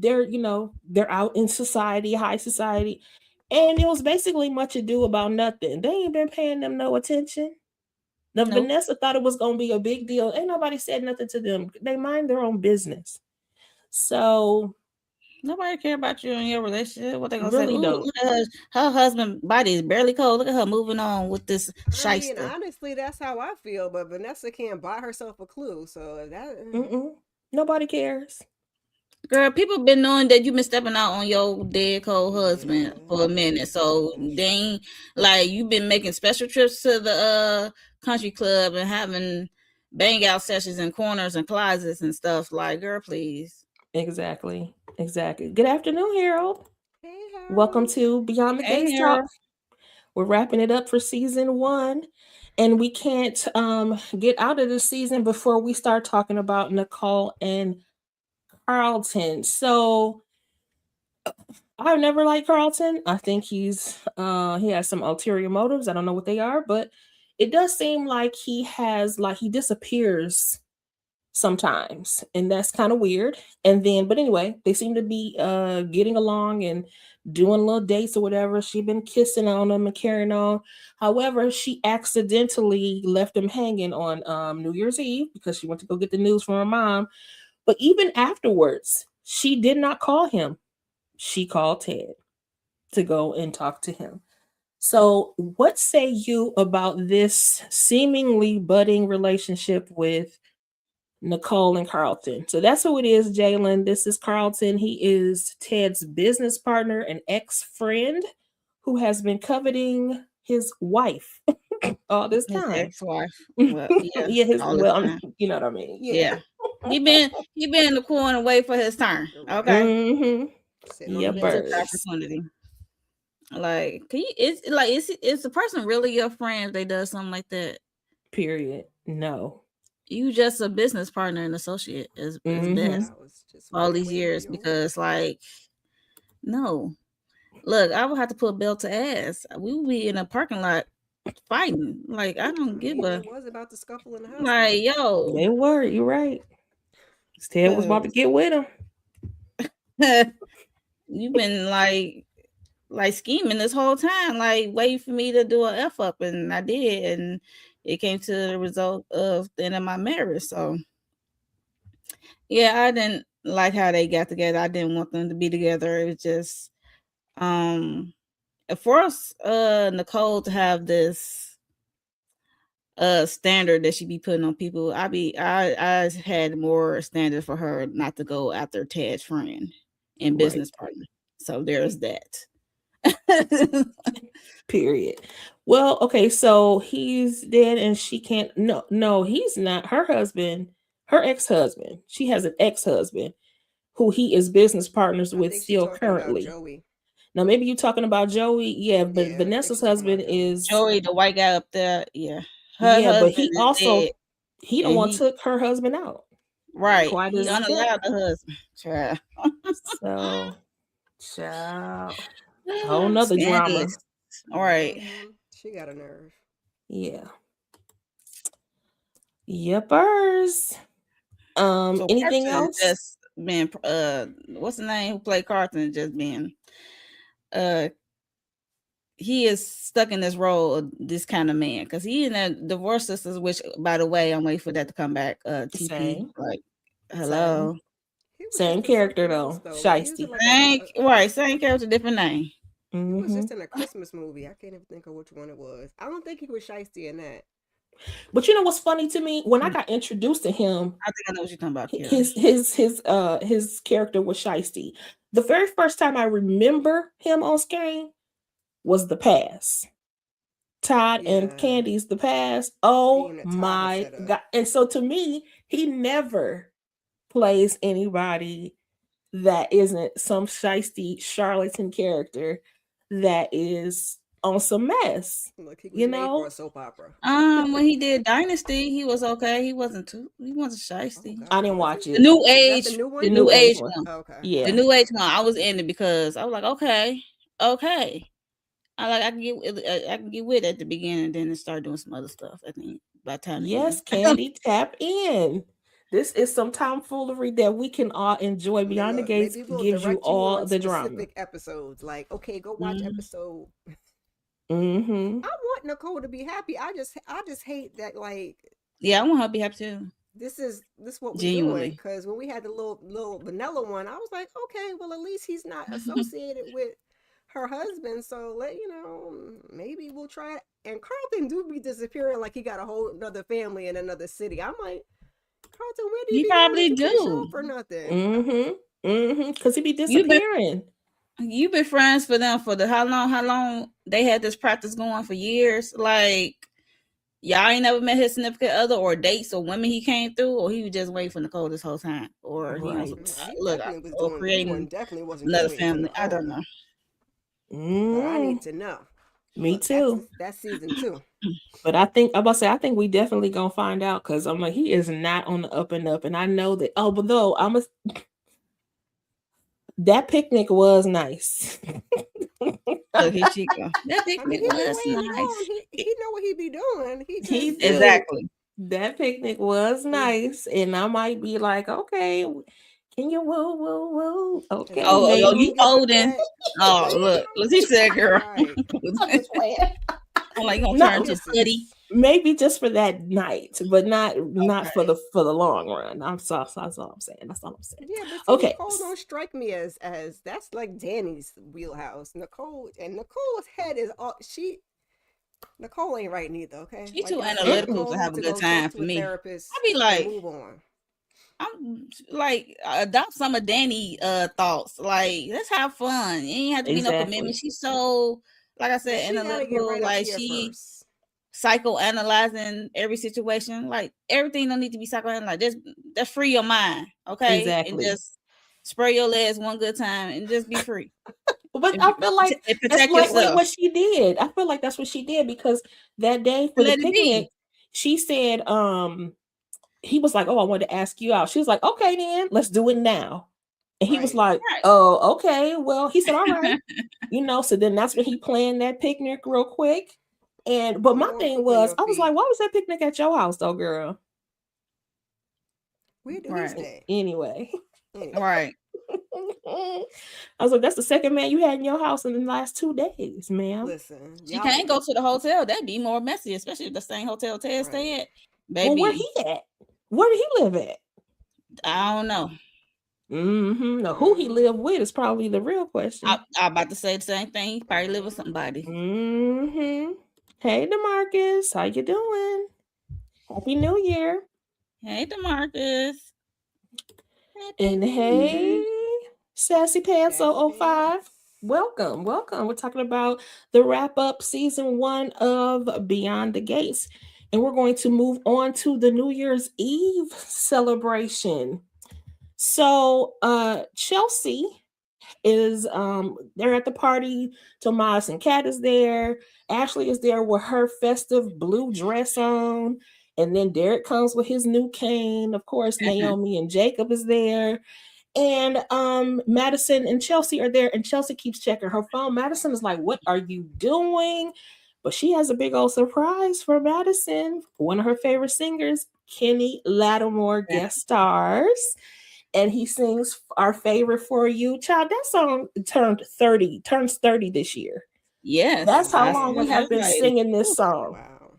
they're out in society, high society, and it was basically much ado about nothing. They ain't been paying them no attention. The Nope. Vanessa thought it was gonna be a big deal. Ain't nobody said nothing to them. They mind their own business. So Nobody care about you and your relationship. What they gonna say? really Ooh, don't. look at her. Her husband body is barely cold. Look at her moving on with this I mean, shyster. honestly, that's how I feel. But Vanessa can't buy herself a clue, so that. Mm-mm. Nobody cares. Girl, people been knowing that you been stepping out on your dead cold husband Yeah, for a minute. So that's they true. ain't like you been making special trips to the country club and having bang out sessions in corners and closets and stuff. Like, girl, please. Exactly. Exactly. Good afternoon, Harold. Hey, Welcome Harold. to Beyond the Hey, Gates Talk. Harold. We're wrapping it up for season one. And we can't get out of the season before we start talking about Nicole and Carlton. So I've never liked Carlton. I think he has some ulterior motives. I don't know what they are, but it does seem like he disappears sometimes, and that's kind of weird. And then but anyway, they seem to be getting along and doing little dates or whatever. She been kissing on him and carrying on. However, she accidentally left him hanging on New Year's Eve because she went to go get the news from her mom. But even afterwards, she did not call him. She called Ted to go and talk to him. So, what say you about this seemingly budding relationship with Nicole and Carlton? So that's who it is, Jalen. This is Carlton. He is Ted's business partner and ex friend who has been coveting his wife all this His time. ex-wife. Well, yeah, Yeah, his, all this well, time. you know what I mean. Yeah. Yeah. He been in the corner wait for his turn. Okay. Right. Mm-hmm. Sitting on Yeah, the He took the bench. birds. opportunity. Like, it's like is the person really your friend if they does something like that? Period. No. You just a business partner and associate is Mm-hmm. best I was just for all these waiting for years your because like no. Look, I would have to put belt to ass. We would be in a parking lot fighting. Like I don't I give mean, a they was about to scuffle in the like hospital. yo. They were. You're right. Ted was about to get with him. You've been like scheming this whole time, like waiting for me to do a F up, and I did, and it came to the result of the end of my marriage. So yeah, I didn't like how they got together. I didn't want them to be together. It was just um for us, Nicole to have this standard that she be putting on people. I had more standard for her not to go after Ted's friend and Right. business partner. So there's that. Period. Well, okay, so he's dead and she can't. No, no, he's not. Her husband, her ex-husband. She has an ex-husband who he is business partners I with think she's still talking about currently. Joey. Now, maybe you're talking about Joey. Yeah, but Yeah, I think Vanessa's she's talking about husband Joey. is, Joey, the white guy up there, yeah, her yeah, but husband he is dead, also, he the and one he took her husband out. right, Quite he as kept. unallowed the husband. Child. So, child, whole nother drama. Scandalous. All right. She got a nerve. Yeah. Yepers. So Anything Carson else? just been what's the name who played Carson just been uh he is stuck in this role of this kind of man because he in that Divorce Sisters, which by the way, I'm waiting for that to come back. TP, Same. like Same. hello. He was Same just in character something else though. though. Like he was in Shiesty. like Right, same character, different name. he was Mm-hmm. just in a Christmas movie. I can't even think of which one it was. I don't think he was Shiesty in that. But you know what's funny to me? When I got introduced to him, I think I know what you're talking about, Karen. his character was Shiesty. The very first time I remember him on screen was The Pass. Todd and Yeah, Candy's The Pass. Oh being a Todd is my set up. god. And so to me, he never plays anybody that isn't some shiesty charlatan character that is on some mess. Look, he was You made for know? a soap opera. When he did Dynasty, he was okay. He wasn't Oh shiesty. I God, didn't was watch he? The it. new Is that the age, new The one? the new new age age one. one. Okay. The Yeah. new age one. I was in it because I was like, okay. I can get with it at the beginning, and then it started doing some other stuff. I think by the time the Yes, end. Candy, tap in. This is some tomfoolery that we can all enjoy. I mean, Beyond the look, Gates maybe we'll gives you direct you all on the drama. specific episodes. Like, okay, go watch Mhm. episode. Mm-hmm. I want Nicole to be happy. I just hate that. Like, Yeah, I want her to be happy too. this what we doing? Genuinely. Because when we had the little vanilla one, I was like, okay, well at least he's not associated with her husband. So maybe we'll try it. And Carlton do be disappearing like he got a whole another family in another city. I'm like, Carlton, where do you You be going that probably you can't show do. up for nothing? Mm-hmm. Mm-hmm. Because he be You've been disappearing. you've been friends for them for the how long they had this practice going for years. Like y'all ain't never met his significant other or dates or women he came through, or he was just waiting for Nicole this whole time, or he was Right. He look definitely was or doing. creating Definitely wasn't just another waiting for family. I don't Nicole. know. But I Mm-hmm. need to know. Me Look, too. that's season 2. But I think we definitely gonna find out because I'm like, he is not on the up and up. And I know that, oh, but though that picnic was nice. Look, here she go. That I mean, picnic he been was waiting long. nice. He know what he be doing. He He just do. Exactly. That picnic was nice. And I might be like, okay, can you woo woo woo? as Okay, long as he Oh, you don't maybe. give up holding. that. Oh, look, he said, girl. Right. I'm just playing. I'm like, you gonna turn Not into Putty. maybe just for that night, but not Okay. for the long run. That's all I'm saying. That's all I'm saying. Yeah, but see, Okay. Nicole don't strike me as that's like Danny's wheelhouse. Nicole's head is all Nicole ain't right neither. Okay, She like too y'all said, analytical Nicole to have needs a to good go time talk for to a me. therapist I be and like, move on. I'm like adopt some of Danny thoughts. Like, let's have fun. You ain't have to be no commitment. Exactly. She's so, like I But said, she gotta get analytical. right up Like here she first. psychoanalyzing every situation. Like everything don't need to be psychoanalyzed. Just free your mind, okay? And Exactly. just spray your legs one good time and just be free. But And, I feel like and that's protect like yourself. what she did. I feel like that's what she did because that day for the Let it picnic, be. she said, he was like, oh, I wanted to ask you out. She was like, okay, then let's do it now. And he was Right. like, Right. oh, okay. Well, he said, all right. So then that's when he planned that picnic real quick. But You my going thing quick on was, your I was feet. like, why was that picnic at your house though, girl? Where do he Right. stay? Anyway. Anyway. Right. I was like, that's the second man you had in your house in the last 2 days, ma'am. Listen, She y'all. can't go to the hotel. That'd be more messy, especially if the same hotel Ted stay at. Well, where Baby, he at? Where did he live at? I don't know. Mm-hmm. Now, who he lived with is probably the real question. I about to say the same thing. He probably live with somebody. Mm-hmm. Hey, DeMarcus, how you doing? Happy New Year. Hey, DeMarcus. And hey, Sassy Pants Sassy 005. Pants. Welcome, welcome. We're talking about the wrap up season 1 of Beyond the Gates. And we're going to move on to the New Year's Eve celebration. So, Chelsea is they're at the party. Tomas and Kat is there. Ashley is there with her festive blue dress on. And then Derek comes with his new cane. Of course, Naomi and Jacob is there. And Madison and Chelsea are there, and Chelsea keeps checking her phone. Madison is like, "What are you doing?" But she has a big old surprise for Madison. One of her favorite singers, Kenny Lattimore, guest stars, and he sings our favorite For You. Child, that song turns 30 this year. That's Yes, how I long saw we it. I have Yes. was been like, singing this ooh, song. Wow.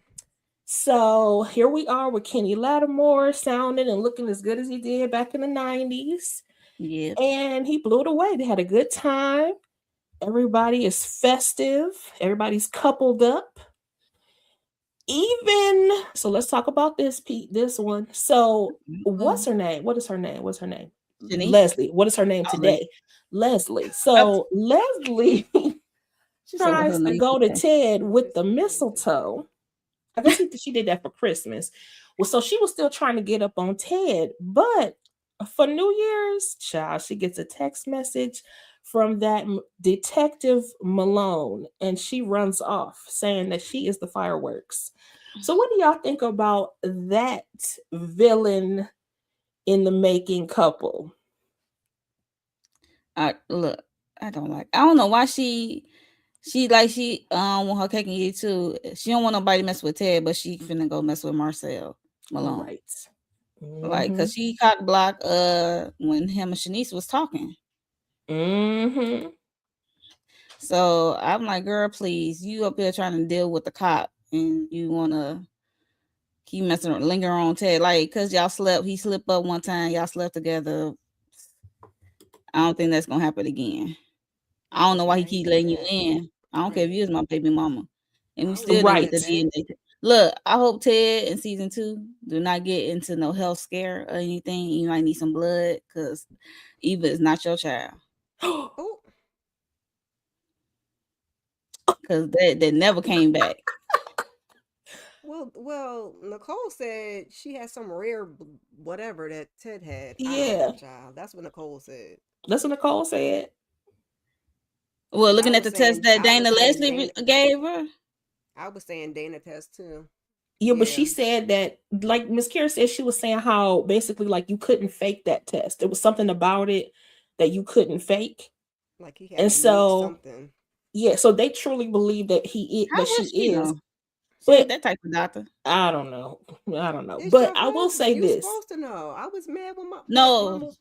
So here we are with Kenny Lattimore sounding and looking as good as he did back in the 90s. yeah, And he blew it away. They had a good time. Everybody is festive. Everybody's coupled up. Even so, let's talk about this Pete. This one. So, what's her name? What is her name? What's her name? Shanice. Leslie. What is her name Oh, like, today? Leslie. I So Leslie she said what her tries to name go to today. Ted with the Christmas name mistletoe. I guess she did that for Christmas. Well, so she was still trying to get up on Ted, but for New Year's, child, she gets a text message from that detective Malone, and she runs off saying that she is the fireworks. So, what do y'all think about that villain in the making couple? I look, I don't like. I don't know why she want her cake and eat it too. She don't want nobody to mess with Ted, but she finna go mess with Marcel Malone. Right. Like, Mm-hmm. cause she cock blocked when him and Shanice was talking. Mm-hmm. So I'm like, girl, please, you up here trying to deal with the cop and you wanna keep messing linger on Ted. Like, cause y'all slept, he slipped up one time, y'all slept together. I don't think that's gonna happen again. I don't know Cause why he now he keep did letting you that. in. I don't care if you Right. was my baby mama. And we I wouldn't still have didn't get did Right. the that. DNA. Look, I hope Ted in season 2 do not get into no health scare or anything. You might need some blood because Eva is not your child. Oh, Because that never came back. well, Nicole said she had some rare whatever that Ted had. I don't Yeah. know, child. That's what Nicole said. That's what Nicole said. Well, Cause looking at the test that Dana Leslie gave her. I was saying Dana test too. Yeah, but Yeah, she said that, like Miss Kira said, she was saying how basically like you couldn't fake that test. There was something about it that you couldn't fake, like he had and a unique so something. yeah, so they truly believe that How that she would she is. know? She ain't But that type of doctor. I don't know, I don't know. It's But your I will say you this: supposed to know. I was mad when my No,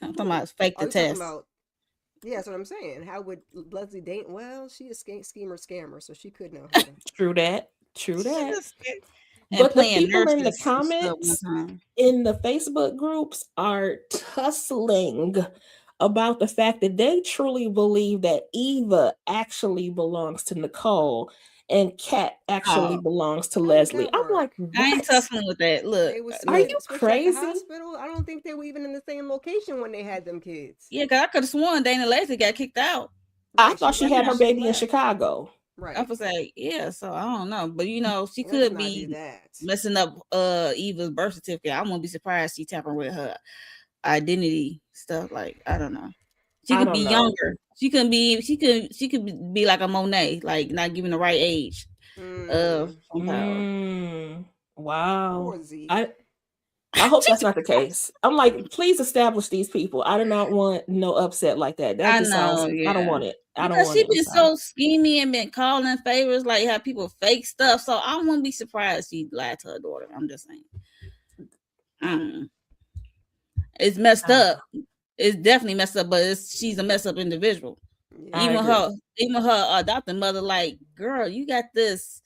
I'm talking who about fake are the you talking test. about? Yeah, that's what I'm saying. How would Leslie date? Well, she is schemer scammer, so she could know how to. true that, true She that. just and But the playing people in the nurses and stuff one comments time. in the Facebook groups are tussling about the fact that they truly believe that Eva actually belongs to Nicole and Kat actually Oh, belongs to How would Leslie. that I'm like, work? I ain't what? tussling with that. Look, They was Are look. you switched at the crazy? hospital. I don't think they were even in the same location when they had them kids. Yeah, cause I could have sworn Dana Leslie got kicked out. I Right, she thought she left had her After after she she baby in left. Chicago. I Right. was like, yeah, so I don't know. But she Let's could not do be that. messing up Eva's birth certificate. I won't be surprised she tapping with her identity stuff. Like, I don't know. She I could be don't know. younger. She could be like a Monet, like not giving the right age Mm-hmm. from power. Mm, wow. Poor Z. I hope that's not the case. I'm like, please establish these people. I do not want no upset like that. That I just sounds. know, I don't yeah. want it. I don't Because want she it. I'm been sorry. so schemy and been calling favors, like have people fake stuff. So I won't be surprised she lied to her daughter. I'm just saying. Mm. It's messed I don't up. know. It's definitely messed up, but she's a messed up individual. I Yeah. agree. Even her adopted mother, like, girl, you got this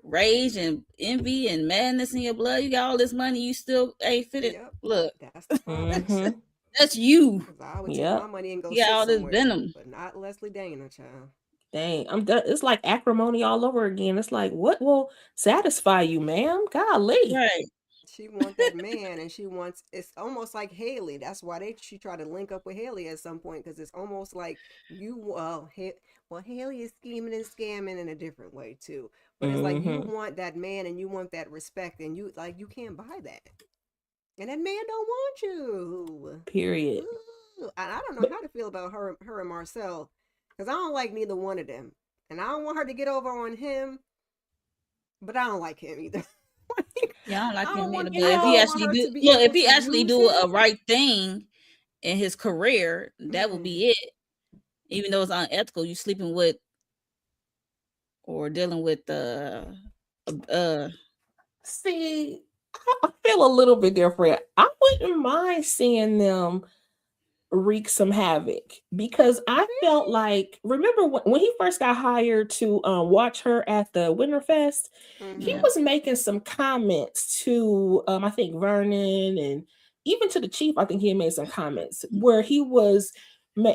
rage and envy and madness in your blood. You got all this money, you still ain't fitted. Yep. Look, That's the problem. that's Mm-hmm. that's you. Because I would take my Yep. money and go You got sit all this somewhere, venom. but not Leslie Dana, child. Dang. I'm done. It's like acrimony all over again. It's like, what will satisfy you, ma'am? Golly. Right. She want that man, and she wants. It's almost like Haley. That's why she tried to link up with Haley at some point because it's almost like you. Well, Haley is scheming and scamming in a different way too. But it's like you Mm-hmm. want that man, and you want that respect, and you can't buy that, and that man don't want you. Period. Ooh, I don't know But how to feel about her and Marcel, because I don't like neither one of them, and I don't want her to get over on him, but I don't like him either. Like, Yeah, I don't like I him don't want either. you But if I he don't know, want actually her do to be look, if able he to actually use do him. a right thing in his career, that would Mm. be it. Even though it's unethical, you sleeping with or dealing with uh see, I feel a little bit different. I wouldn't mind seeing them wreak some havoc because I felt Really? like remember when he first got hired to watch her at the Winterfest, he Mm-hmm. yeah. was making some comments to I think Vernon and even to the chief. I think he had made some comments where he was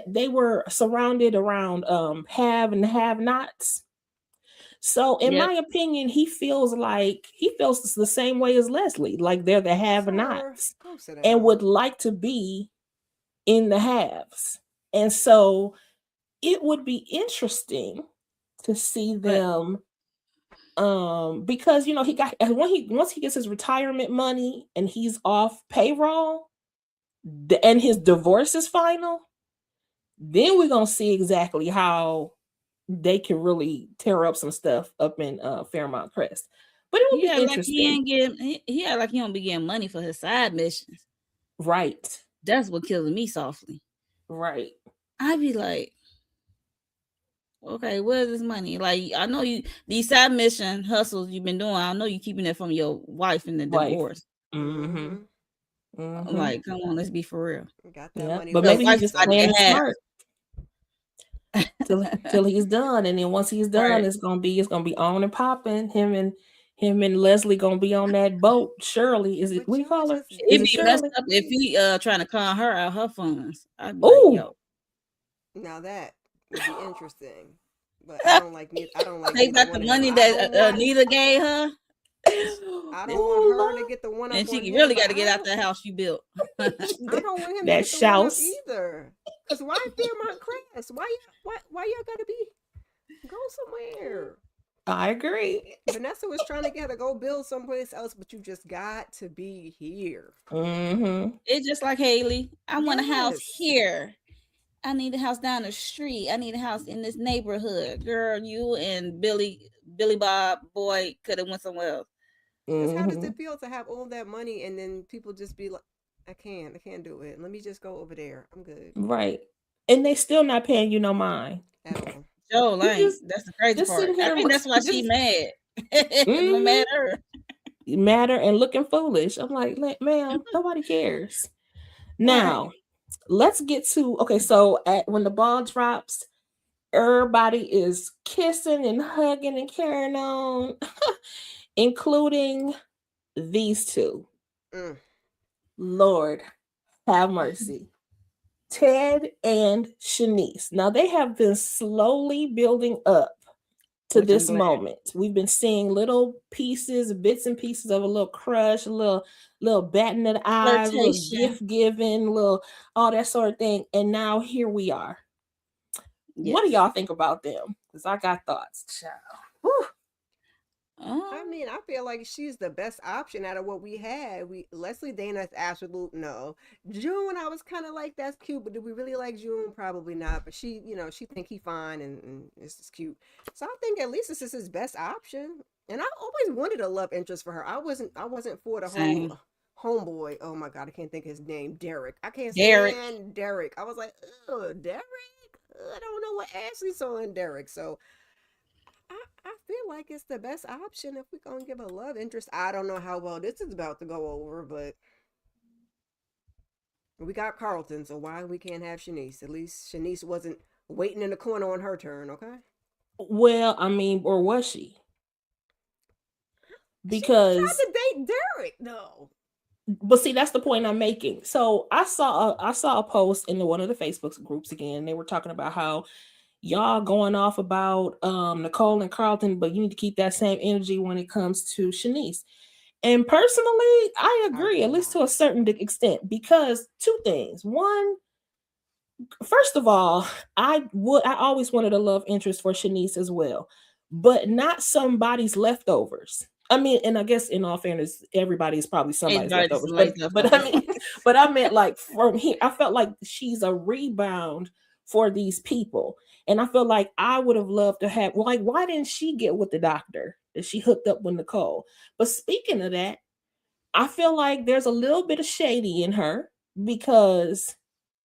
they were surrounded around have and have nots. So in Yep. my opinion, he feels the same way as Leslie, like they're the have Sir, nots go sit and down. would like to be in the haves. And so it would be interesting to see But them because he got when he once he gets his retirement money and he's off payroll and his divorce is final, then we're going to see exactly how they can really tear up some stuff up in Fairmount Crest. But it would he be had like he interesting. ain't getting he had like he don't be getting money for his side missions. Right. That's what kills me softly. Right. I'd be like, okay, where's this money? Like, I know you these side mission hustles you've been doing. I know you keeping it from your wife in the Wife. divorce. Mm-hmm. Mm-hmm. Mm-hmm. Like, come on, let's be for real. Got that Yeah. money But The maybe well he's wife's just about to playing get it established. half. smart till he's done. And then once he's done, Right. it's gonna be on and popping. Him and Leslie gonna be on that boat. Shirley. Is it But what do you y'all call her? just Is It'd it be messed Shirley? up if he trying to con her out her funds. I'd be like, Oh, yo. now that would be interesting. But I don't like neither. I don't like Take neither back the one of them. money I that don't want. Nita gave her. I don't want her to oh get the one up And she on him, really but got to get out that house she built. I Lord. don't want him to That get the one up shouse. either. Cause why Fairmont Crest? Why y'all gotta be go somewhere? I agree. Vanessa was trying to get her to go build someplace else, but you just got to be here. Mm-hmm. It's just like Haley. I want a house Yes. here. I need a house down the street. I need a house in this neighborhood. Girl, you and Billy Bob boy could have went somewhere else. Because how does Mm-hmm. it feel to have all that money and then people just be like, I can't do it. Let me just go over there. I'm good Right. And they still not paying you no mind. at all. Joe You Lane. just That's the crazy just part. sitting I here think that's why she just mad. No mm-hmm. matter. Matter and looking foolish. I'm like, ma'am, nobody cares. Right. Now, let's get to okay, so when the ball drops, everybody is kissing and hugging and carrying on, including these two. Mm. Lord have mercy. Ted and Shanice. Now they have been slowly building up to Which I'm this glad. moment. We've been seeing little pieces, bits and pieces of a little crush, a little batting of the eyes, a little Flirtation. gift giving, little all that sort of thing. And now here we are. What do Yes. y'all think about them? Because I got thoughts, child. Whew. I Um, mean, I feel like she's the best option out of what we had. We Leslie Dana's absolute no. June, I was kind of like that's cute, but do we really like June? Probably not. But she think he fine and it's just cute. So I think at least this is his best option. And I always wanted a love interest for her. I wasn't for the same. homeboy. Oh my god, I can't think of his name. Derek. I can't Derek. stand Derek. I was like, oh, Derek. I don't know what Ashley saw in Derek. So I feel like it's the best option if we're gonna give a love interest. I don't know how well this is about to go over, but we got Carlton, so why we can't have Shanice? At least Shanice wasn't waiting in the corner on her turn, okay? Well, I mean, or was she? She just tried Because to date Derek, though. but see, that's the point I'm making. So I saw a post in one of the Facebook groups again. They were talking about how y'all going off about Nicole and Carlton, but you need to keep that same energy when it comes to Shanice. And personally, I I agree, do at least to a not. certain extent, because two things. One, first of all, I always wanted a love interest for Shanice as well, but not somebody's leftovers. I mean, and I guess in all fairness, everybody is probably somebody's Everybody leftovers. somebody's But I leftovers. mean, but I meant like from here, I felt like she's a rebound for these people. And I feel like I would have loved to have, like, why didn't she get with the doctor that she hooked up with Nicole? But speaking of that, I feel like there's a little bit of shady in her because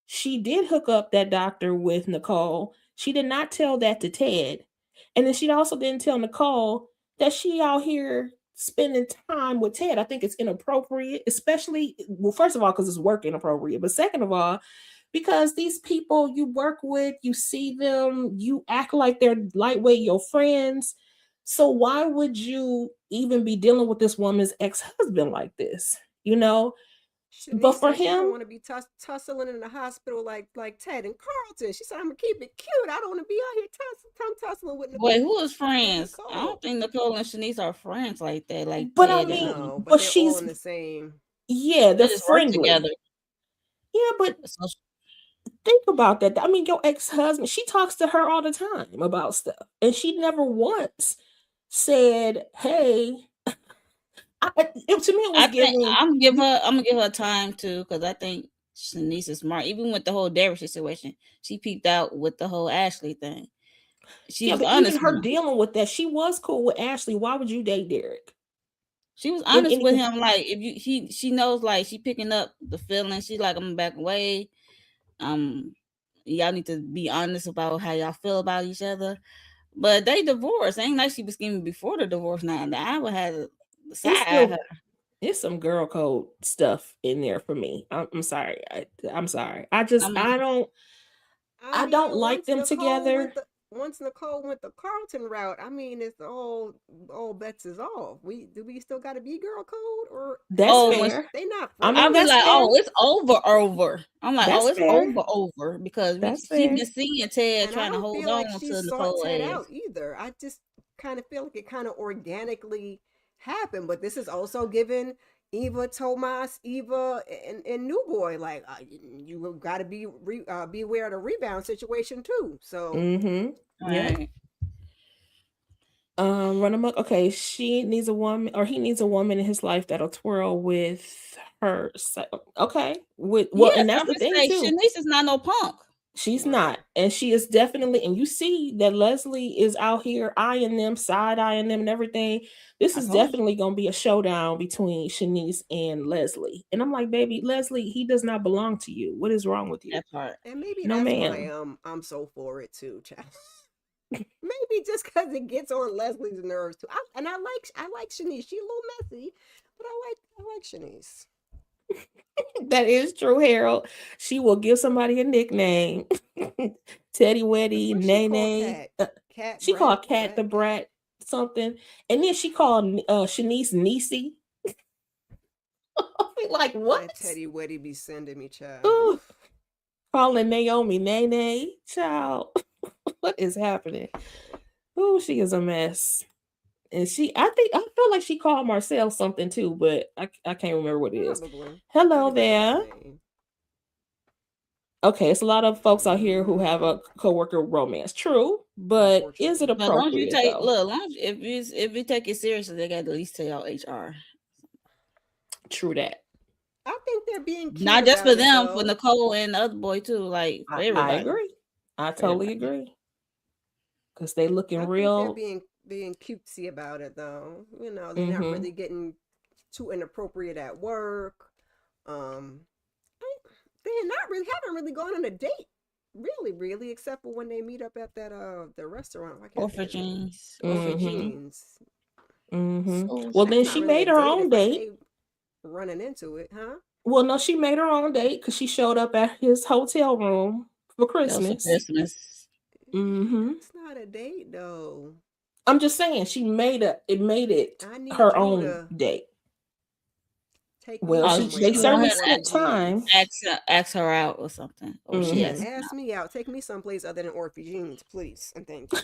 she did hook up that doctor with Nicole. She did not tell that to Ted. And then she also didn't tell Nicole that she out here spending time with Ted. I think it's inappropriate, especially, well, first of all, because it's work inappropriate. But second of all, because these people you work with, you see them, you act like they're lightweight your friends. So why would you even be dealing with this woman's ex-husband like this? You know? But Shanice for said she don't him, want to be tussling in the hospital like Ted and Carlton. She said, "I'm gonna keep it cute. I don't want to be out here tussling with Boy, who is with friends? I don't Nicole." think Nicole and Shanice are friends like that, like but I Ted mean, No, but but they're all she's, in the same. yeah, they they're just work together. friendly. Yeah, but So think about that. I mean, your ex-husband, she talks to her all the time about stuff. And she never once said, hey, to me, it I was think giving, I'm gonna give her time too, because I think Shanice is smart. Even with the whole Derek situation, she peeped out with the whole Ashley thing. She yeah, was but even honest with her him. dealing with that, she was cool with Ashley. Why would you date Derek? She was In honest any, with him. Like if you she knows like she picking up the feelings. She like I'm back away. Um, y'all need to be honest about how y'all feel about each other. But they divorced. Ain't like she was scheming before the divorce. Now I would have to it's side her. still, it's some girl code stuff in there for me. I'm sorry. I'm sorry. I mean, I I don't mean, like them together. once Nicole went the Carlton route, I mean, it's all bets is off. We still got to be girl code, or That's oh, hey, they not I mean, I'll be that's friends? like, fair. oh, it's over. I'm like, oh, That's it's fair. over because That's she fair. been seeing Ted And I trying to don't hold feel like on she to sought Nicole Ted ass. out either. I just kind of feel like it kind of organically happened. But this is also given Eva, Tomas, Eva, and New Boy like you got to be aware of the rebound situation too. So Mm-hmm. Yep. Right. Run amok. Okay, she needs a woman, or he needs a woman in his life that'll twirl with her. So, okay, with well, Yes, and that's I'm the gonna thing say too. Shanice is not no punk. She's right. not, and she is definitely. And you see that Leslie is out here eyeing them, side eyeing them, and everything. This I is told you definitely going to be a showdown between Shanice and Leslie. And I'm like, baby, Leslie, he does not belong to you. What is wrong with you? that part. And maybe No, that's why ma'am. I'm so for it too, child. Maybe just because it gets on Leslie's nerves too. I like Shanice. She's a little messy, but I like Shanice. That is true, Harold. She will give somebody a nickname. Teddy Weddy, What she called Nene. Cat? Cat She Brat called Cat the Brat Cat. Brat something. And then she called Shanice Niecy. Like, what? That Teddy Weddy be sending me, child. Ooh, Oof. calling Naomi Nene. Child, what is happening? Ooh, she is a mess. And I feel like she called Marcel something too, but I can't remember what it is. Probably. Hello Everybody got a there. name. Okay, it's a lot of folks out here who have Mm-hmm. a coworker romance. True, but is it Unfortunately. But as long as you appropriate take though? look, as long as if you take it seriously, they got to at least tell y'all HR. True that. I think they're being cute Not just for about it them, for though. Nicole and the other boy too. Like for I everybody. agree. I For totally everybody. agree. Because they looking I think they're real. being cutesy about it though. You know, they're not Mm-hmm. really getting too inappropriate at work. Um, they're not really haven't really gone on a date, really, except for when they meet up at that the restaurant. I can't think of the name. Orphans. Orphan Mm-hmm. Orphan. Jeans. Mm-hmm. So Well, That's then not she really a made her date. own It's like date. they running into it, huh? Well, no, she made her own date because she showed up at his hotel room for that was for Christmas. Christmas. Mm-hmm. That's not a date though. I'm just saying she made it I need her you own to date. take me Well, Oh, they somewhere she other want certainly than her to spent Orphan time. Jeans. ask her out or something. Or she Yeah, Mm-hmm. asked him ask out. me out. Take me someplace other than Orphan Jeans, please, and thank you.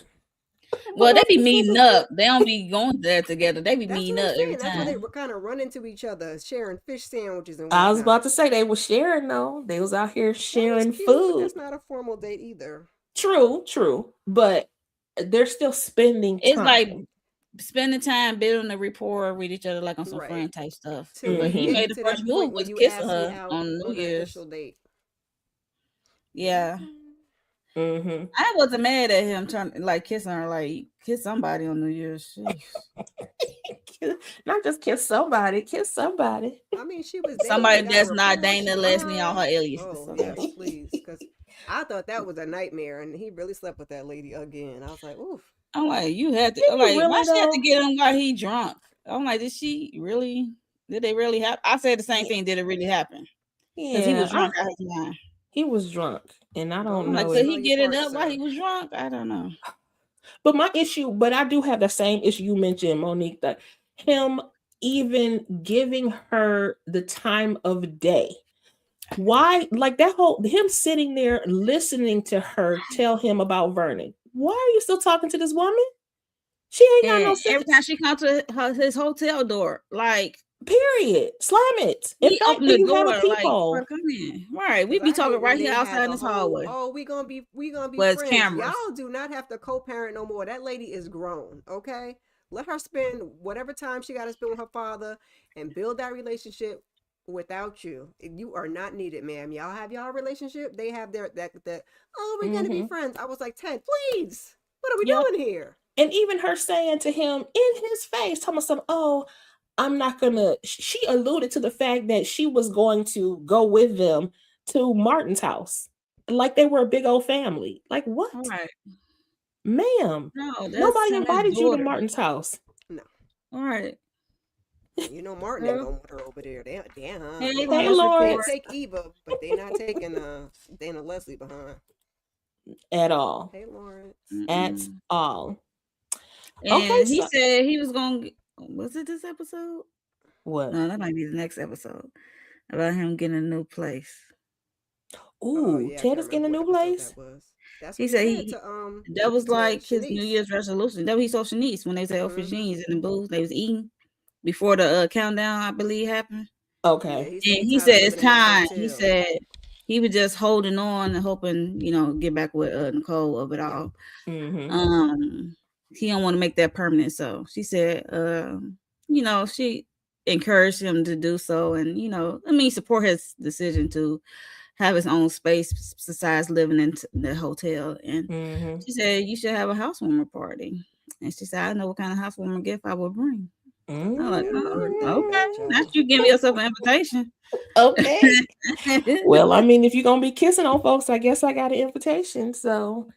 Well, they Well, be meeting up. They don't be going there together. They be That's what meeting I'm up every saying. That's where they time. kind of run into each other, sharing fish sandwiches and I was whatnot. about to say they were sharing though. They was out here That was sharing cute, but food. that's not a formal date either. True, true. But they're still spending It's like time. spending time building a rapport with each other, like on some Right. friend type stuff. Till But we he Mm-hmm. get made the to first that move point when was you kissing ask me her out on New on an Year's. official date. Yeah, Mhm. Mm-hmm. I wasn't mad at him trying like kissing her, like kiss somebody on New Year's. Sheesh. Not just kiss somebody, kiss somebody. I mean, she was dating. She Somebody got a that's not rapport. She Dana Leslie, all fine. her aliases. Oh Okay. yes, please, because I thought that was a nightmare, and he really slept with that lady again. I was like, oof. I'm like, you had to. Did I'm he like, why really she had to though? get him while he drunk? I'm like, did she really? Did they really happen? I said the same Yeah, thing. Did it really happen? Because he yeah. was drunk out of his mind. He was drunk, and I Go don't I'm like, home, know could if. smell he your get it farts, up while he sir. was drunk? I don't know. But I do have the same issue you mentioned, Monique. That him even giving her the time of day. Why, like that whole him sitting there listening to her tell him about Vernon. Why are you still talking to this woman? She ain't got And no every time sense. she come to his hotel door, like Period. Slam it. In he fact, opened do the you have a door, like, peephole? bro, come in. Right. We Because be I talking hate when right here they outside have in a this whole, hallway. oh, we gonna be Where it's friends. cameras. Y'all do not have to co-parent no more. That lady is grown, okay? Let her spend whatever time she got to spend with her father and build that relationship without you. You are not needed, ma'am. Y'all have y'all relationship. They have that. Oh, we're gonna be Mm-hmm. friends. I was like, Ted, please. What are we Yep. doing here? And even her saying to him in his face, telling him, "Oh, I'm not gonna." She alluded to the fact that she was going to go with them to Martin's house, like they were a big old family. Like All what, right. ma'am? No, that's Nobody him and his invited you to daughter. Martin's house. No. All right. And you know Martin ain't Girl. gonna want her over there. Hey, They Hey, Lawrence may report. Lawrence, take Eva, but they not taking Dana Leslie behind. at all, Hey Lawrence. at Mm-mm. all. Okay, And he so said he was going to, was it this episode? what? No, that might be the next episode about him getting a new place. Oh Ooh, yeah, I Ted can't is getting remember a what new episode place. that was. That's He what he said said he that was to like his New Shanice. Year's resolution. That what he told Shanice when they said, "Oh, for Mm-hmm. jeans in the booth." They was eating before the countdown, I believe, happened. Yeah, Okay. he said And he he tired said of it's living in that time. He hotel. said he was just holding on and hoping, get back with Nicole of it Yep. all. Mm-hmm. He don't want to make that permanent. So she said, she encouraged him to do so, and support his decision to have his own space besides living in the hotel. And Mm-hmm. she said you should have a housewarming party. And she said, I know what kind of housewarming gift I would bring. I'm like, Happy oh, birthday, okay. Mm-hmm. Not Betcha. you giving yourself an invitation. Okay. Well, I mean, if you're gonna be kissing on folks, I guess I got an invitation. So,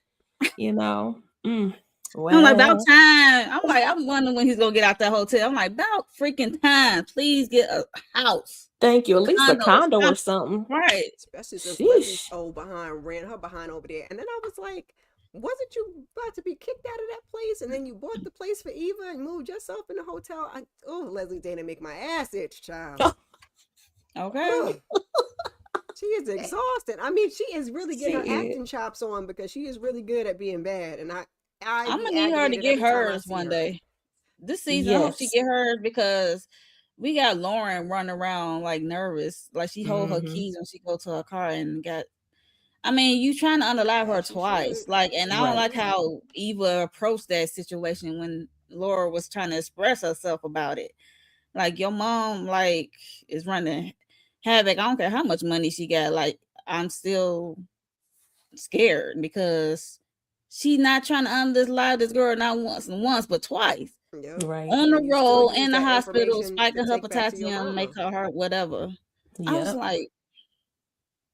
you know. I'm like, about Well, time. I'm like, I'm wondering when he's gonna get out that hotel. I'm like, about freaking time. Please get a house, thank you. At least a condo, condo or something. something. Right. Especially since Leslie's Sheesh. old behind ran her behind over there. And then I was like, wasn't you about to be kicked out of that place? And then you bought the place for Eva and moved yourself in the hotel. Leslie Dana make my ass itch, child. Okay. She is exhausted. I mean, she is really She getting her is. acting chops on because she is really good at being bad. And I I'm be gonna need her to aggravated get every time I hers see one her. day. This season, I hope she Yes. get hers because we got Lauren running around like nervous, like she hold her Mm-hmm. keys when she go to her car and got. I mean, you trying to unalive her As she twice, should. like, and I don't Right. like how Eva approached that situation when Laura was trying to express herself about it. Like your mom, like, is running havoc. I don't care how much money she got. Like, I'm still scared because she not trying to unalive this girl not once but twice Yep. Right. on the And you still road use in the that hospital, information to spiking her take back to your potassium, make mama. her hurt, whatever. I was Yep. like,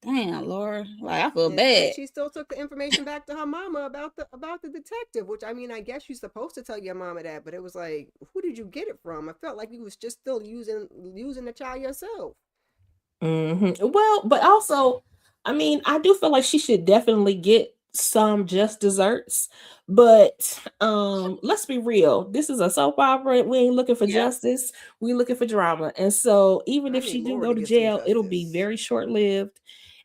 damn, Laura, like I feel And bad. she still took the information back to her mama about the detective, which I mean, I guess you're supposed to tell your mama that, but it was like, who did you get it from? I felt like you was just still using the child yourself. Mm-hmm. Well, but also, I mean, I do feel like she should definitely get some just desserts. But let's be real. This is a soap opera. We ain't looking for Yeah, justice. We looking for drama. And so even I if need she do Laura go to to get some jail, it'll be justice. very short lived.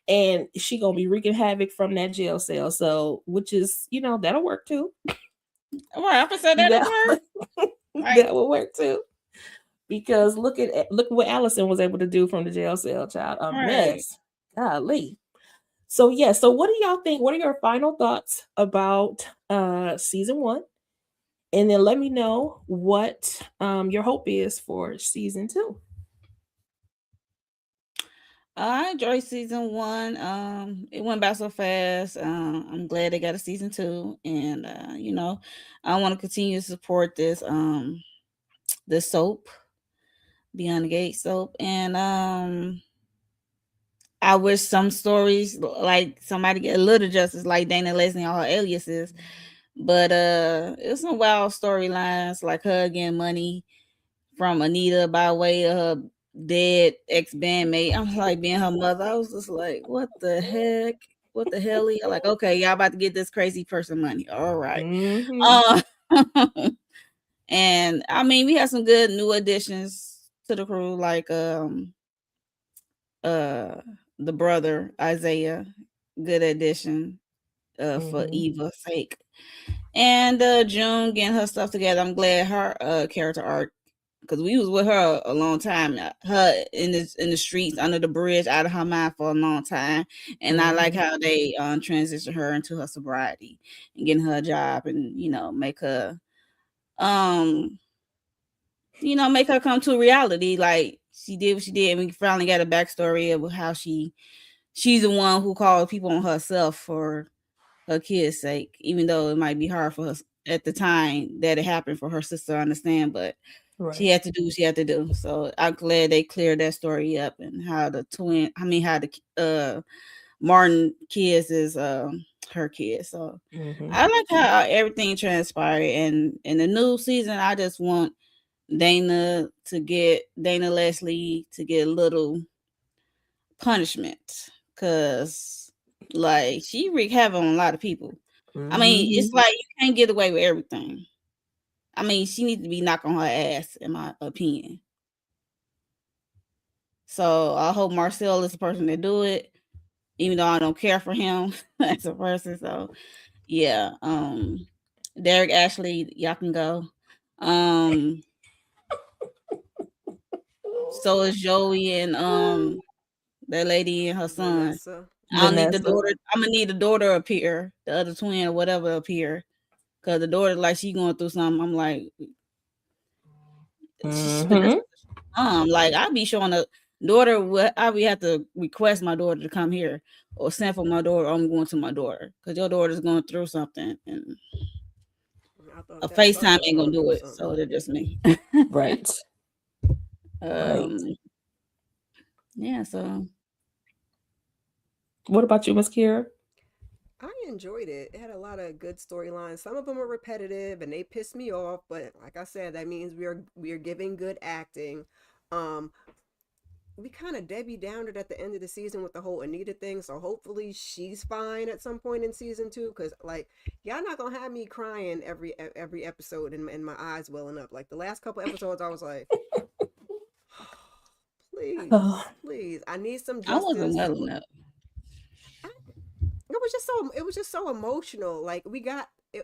And she gonna be wreaking havoc from that jail cell. So which is, that'll work too. Right, I can say that That at work. Right. that would work too. Because look what Allison was able to do from the jail cell, child. A Right. mess. Golly. So yeah, so what do y'all think? What are your final thoughts about season one? And then let me know what your hope is for season two. I enjoyed season one. It went by so fast. I'm glad they got a season two, and I want to continue to support this soap, Beyond the Gate soap, and I wish some stories like somebody get a little justice, like Dana Leslie and all her aliases. But it's some wild storylines like her getting money from Anita by way of her dead ex bandmate. I'm like being her mother. I was just like, what the heck? What the hell? Like, okay, y'all about to get this crazy person money. All right. Mm-hmm. Uh, and I mean, we had some good new additions to the crew, like the brother Isaiah, good addition for Mm-hmm. Eva's sake. And June getting her stuff together. I'm glad her character arc, because we was with her a long time. Her in the streets under the bridge, out of her mind for a long time. And I like Mm-hmm. how they transition her into her sobriety and getting her a job, and make her um make her come to reality. Like she did what she did, and we finally got a backstory of how she's the one who called people on herself for her kid's sake, even though it might be hard for her at the time that it happened for her sister to understand, but she Right. had to do what she had to do. So I'm glad they cleared that story up, and how how the Martin kids is her kids. So Mm-hmm. I like how everything transpired, and in the new season, I just want Dana Leslie to get a little punishment, because like she wreaked havoc on a lot of people. I mean, Mm-hmm. it's like you can't get away with everything. I mean, she needs to be knocked on her ass, in my opinion. So I hope Marcel is the person to do it, even though I don't care for him as a person. So yeah, Derek Ashley, y'all can go. Um, so is Joey and that lady and her son. Vanessa. I don't need the Vanessa. daughter. I'm gonna need the daughter up here, the other twin or whatever up here, because the daughter like she going through something. I'm like, but that's Mm-hmm. like I be showing a daughter what I be have to request my daughter to come here or send for my daughter. Or I'm going to my daughter because your daughter's going through something, and I a thought that son FaceTime was ain't gonna going do through it. So something. they're just me. Right. Right. um, yeah. So What about you, Miss Kira? I enjoyed it. It had a lot of good storylines. Some of them were repetitive and they pissed me off, but like I said, that means we are giving good acting. Um, we kind of Debbie Downed it at the end of the season with the whole Anita thing, so hopefully she's fine at some point in season two. Cause like y'all not gonna have me crying every episode and my eyes welling up. Like the last couple episodes, I was like, Oh. please, please, I need some I wasn't justice. well enough. It was just so emotional. Like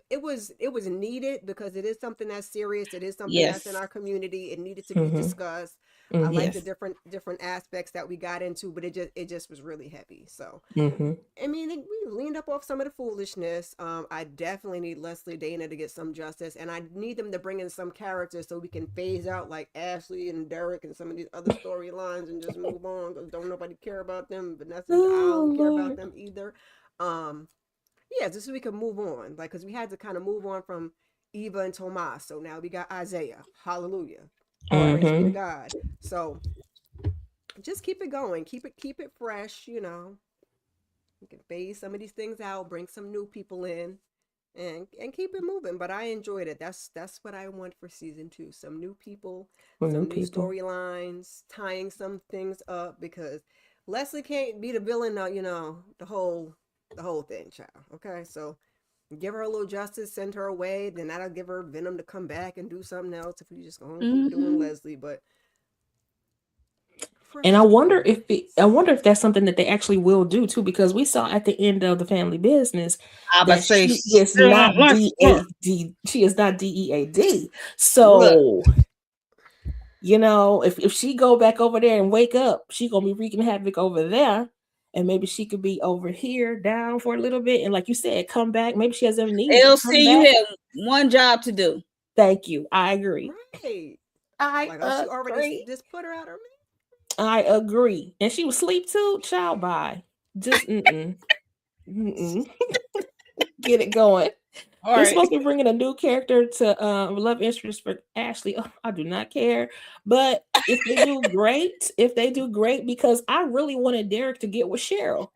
it was needed because it is something that's serious. It is something that's in Yes. our community. It needed to be Mm-hmm. discussed. I Mm-hmm. like the Yes. different aspects that we got into, but it just was really heavy. So Mm-hmm. I mean, we leaned up off some of the foolishness. I definitely need Leslie Dana to get some justice, and I need them to bring in some characters so we can phase out like Ashley and Derek and some of these other storylines and just move on because don't nobody care about them. Vanessa, I Oh don't care about Lord. them either. Um, yeah, just so we can move on, like because we had to kind of move on from Eva and Tomas. So now we got Isaiah. Hallelujah, Right. praise be to Mm-hmm. God. So just keep it going, keep it fresh. You can phase some of these things out, bring some new people in, and keep it moving. But I enjoyed it. That's what I want for season two. Some new people, For new some new people. storylines, tying some things up because Leslie can't be the villain. The whole thing, child. Okay, so give her a little justice, send her away. Then that'll give her venom to come back and do something else if we just gonna keep doing Mm-hmm. Leslie. But And Frustrating. I wonder if that's something that they actually will do too, because we saw at the end of the Family Business I about to that say she she is still not on lunch support. DAD. She is not DEAD. Look, So if she go back over there and wake up, she gonna be wreaking havoc over there, and maybe she could be over here down for a little bit, and like you said, come back. Maybe she has amnesia. LC, Come you back. have one job to do. Thank you. I agree. Right. I Like, oh, she already agree. just put her out her I agree. And she was asleep too. Child, bye. Just mm-mm. Get it going. All They're right. supposed to be bringing a new character to love interest for Ashley. Oh, I do not care. But if they do great, because I really wanted Derek to get with Cheryl.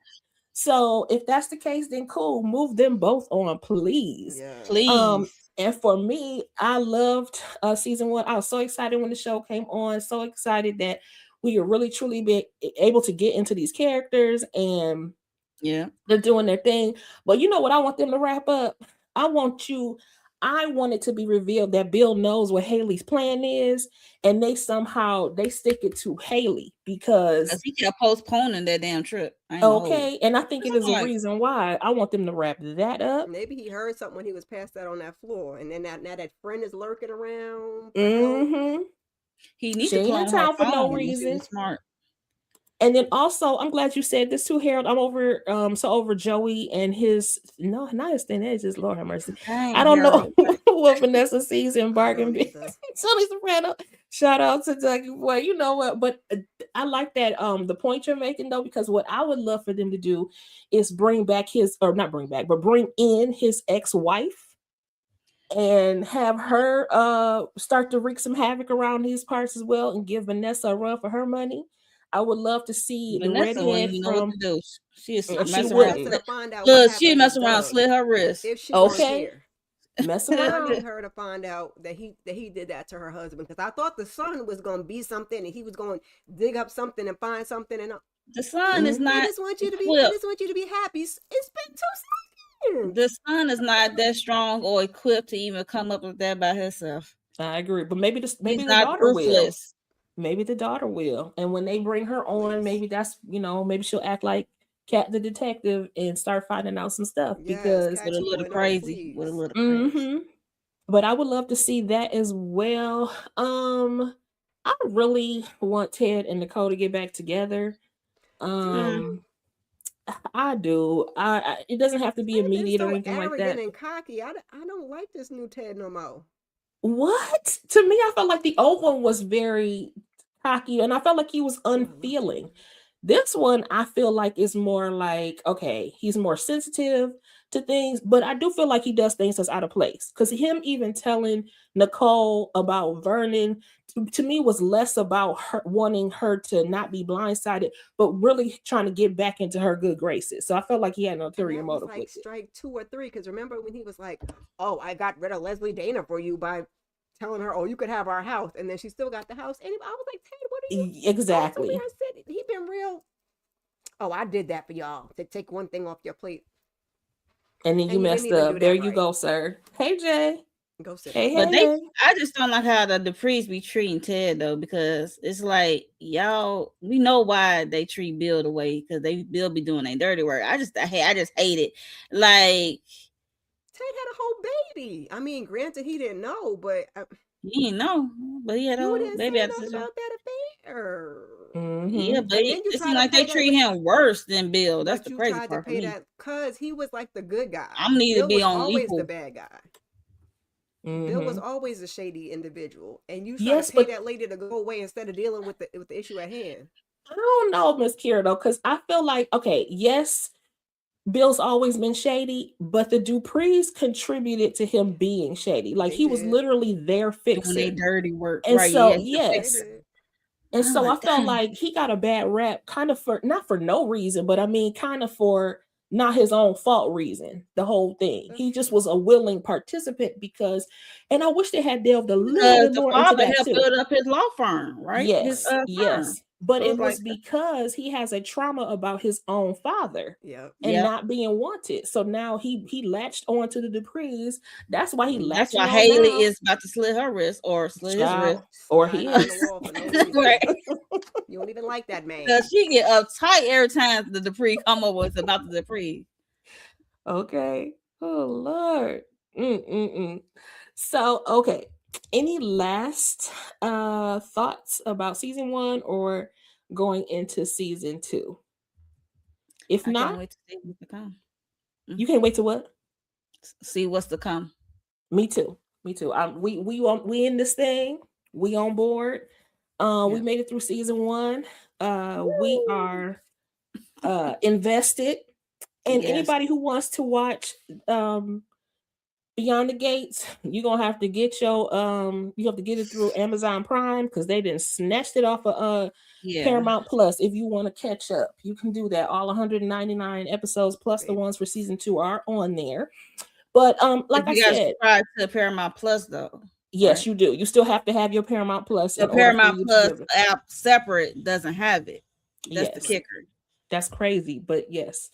So if that's the case, then cool. Move them both on, please. Yes. Um, Please. and for me, I loved season one. I was so excited when the show came on. So excited that we are really truly be able to get into these characters, and Yeah. they're doing their thing. But you know what I want them to wrap up? I want you I want it to be revealed that Bill knows what Haley's plan is, and they stick it to Haley, Because because he kept postponing that damn trip. I ain't gonna hold you. okay, and I think it 'Cause is I'm a like, reason why. I want them to wrap that up. Maybe he heard something when he was passed out on that floor, and then now that friend is lurking around for help. Mm-hmm. he need She to ain't in clone her town for no phone if he reason. was smart. And then also, I'm glad you said this too, Harold. I'm over over Joey and his, no, not his thin edges, Lord have mercy. I Dang, don't know Harold. what Vanessa sees in I Bargain don't Bin. either. Tony Soprano. Shout out to Dougie Boy. You know what? But I like that the point you're making though, because what I would love for them to do is bring back his, or not bring back, but bring in his ex-wife and have her start to wreak some havoc around these parts as well, and give Vanessa a run for her money. I would love to see the Vanessa wouldn't redhead even know what to from do. She is I she need messing around. Vanessa wouldn't. to find out what Look, she happened to messing around, Doug slit her wrist. if she weren't Okay. here. Mess I around. need her to find out that he did that to her husband, because I thought the son was going to be something and he was going to dig up something and find something, and The son is I not just want you to be I equipped. just want you to be happy. It's been 2 seconds. The son is not that strong or equipped to even come up with that by herself. I agree. But maybe He's the not daughter will. ruthless. Maybe the daughter will. And when they bring her on, Please. maybe that's maybe she'll act like Cat the detective and start finding out some stuff, Yes, because With a Cat little 2.0, crazy. With a please. little crazy. mm-hmm. But I would love to see that as well. I really want Ted and Nicole to get back together. Mm. Um, I do. It doesn't have to be Ted been immediate or so anything like arrogant that. and cocky. I don't like this new Ted no more. What? To me, I felt like the old one was very cocky, and I felt like he was Oh, I love that unfeeling. one. This one, I feel like is more like, okay, he's more sensitive to things, but I do feel like he does things that's out of place. Because him even telling Nicole about Vernon, to me, was less about her wanting her to not be blindsided, but really trying to get back into her good graces. So I felt like he had an And ulterior that was motive like with it. strike 2 or 3. Because remember when he was like, "Oh, I got rid of Leslie Dana for you by telling her, oh, you could have our house," and then she still got the house. And I was like, Ted, what are you going over Exactly. there and said? He been real. Oh, I did that for y'all to take one thing off your plate, And then you and he didn't messed even do up. There that you right. go, sir. Hey, Jay. Go sit Hey, down. But hey, hey. I just don't like how the Duprees be treating Ted though, because it's like y'all, we know why they treat Bill the way, because Bill be doing their dirty work. I just hate it. Like, Ted had a whole baby. I mean, granted, he didn't know, but he didn't know, but he had a you whole didn't say baby at the nothing situation. about that affair. Yeah, Mm-hmm. but And then you it try seemed to like they pay that, treat him worse than Bill. That's but the you crazy tried to part for pay me. that because he was like the good guy. I'm need to Bill be was on always the equal. bad guy. Bill was Mm-hmm. always a shady individual, and you try to Yes, pay but that lady to go away instead of dealing with the issue at hand. I don't know, Miss Kira, though, because I feel like, okay, yes, Bill's always been shady, but the Duprees contributed to him being shady. Like, They he was did. literally their Doing their fixer. dirty work. And Right, yeah, so, he the They yes. fixer. did. And I'm so I like, felt dang. like he got a bad rap, kind of for, not for no reason, but I mean, kind of for not his own fault reason, the whole thing. That's He just true. was a willing participant because, and I wish they had delved a little Because bit the more into father that helped too. build up his law firm, right? His Right. Yes, firm. yes. but So it it's like, was because he has a trauma about his own father Yep. and yep. not being wanted. So now he latched on to the Duprees. That's why he That's latching why on Haley now, is about to slit her wrist or slit his wrist. child, or Slide he her on the is. wall for no reason. Right. You don't even like that man. Because she get uptight every time the Dupree come over. It's about the Dupree. Okay. Oh Lord. Mm-mm-mm. So okay. Any last thoughts about season one or going into season two? If I can't not, wait to see what's to come. you can't wait to what? See what's to come. Me too. Me too. We in this thing. We on board. We Yeah. made it through season one. We Woo! are invested. And Yes. anybody who wants to watch Beyond the Gates, you're gonna have to get your you have to get it through Amazon Prime because they didn't snatched it off of Yeah. Paramount Plus. If you want to catch up, you can do that. All 199 episodes plus the Baby. ones for season two are on there. But But like I you got to said, subscribe to Paramount Plus, though. yes, Right? you do. You still have to have your Paramount Plus The in order for Paramount you to be Plus able to. app separate doesn't have it. That's the Yes, Right. kicker. that's crazy, but yes,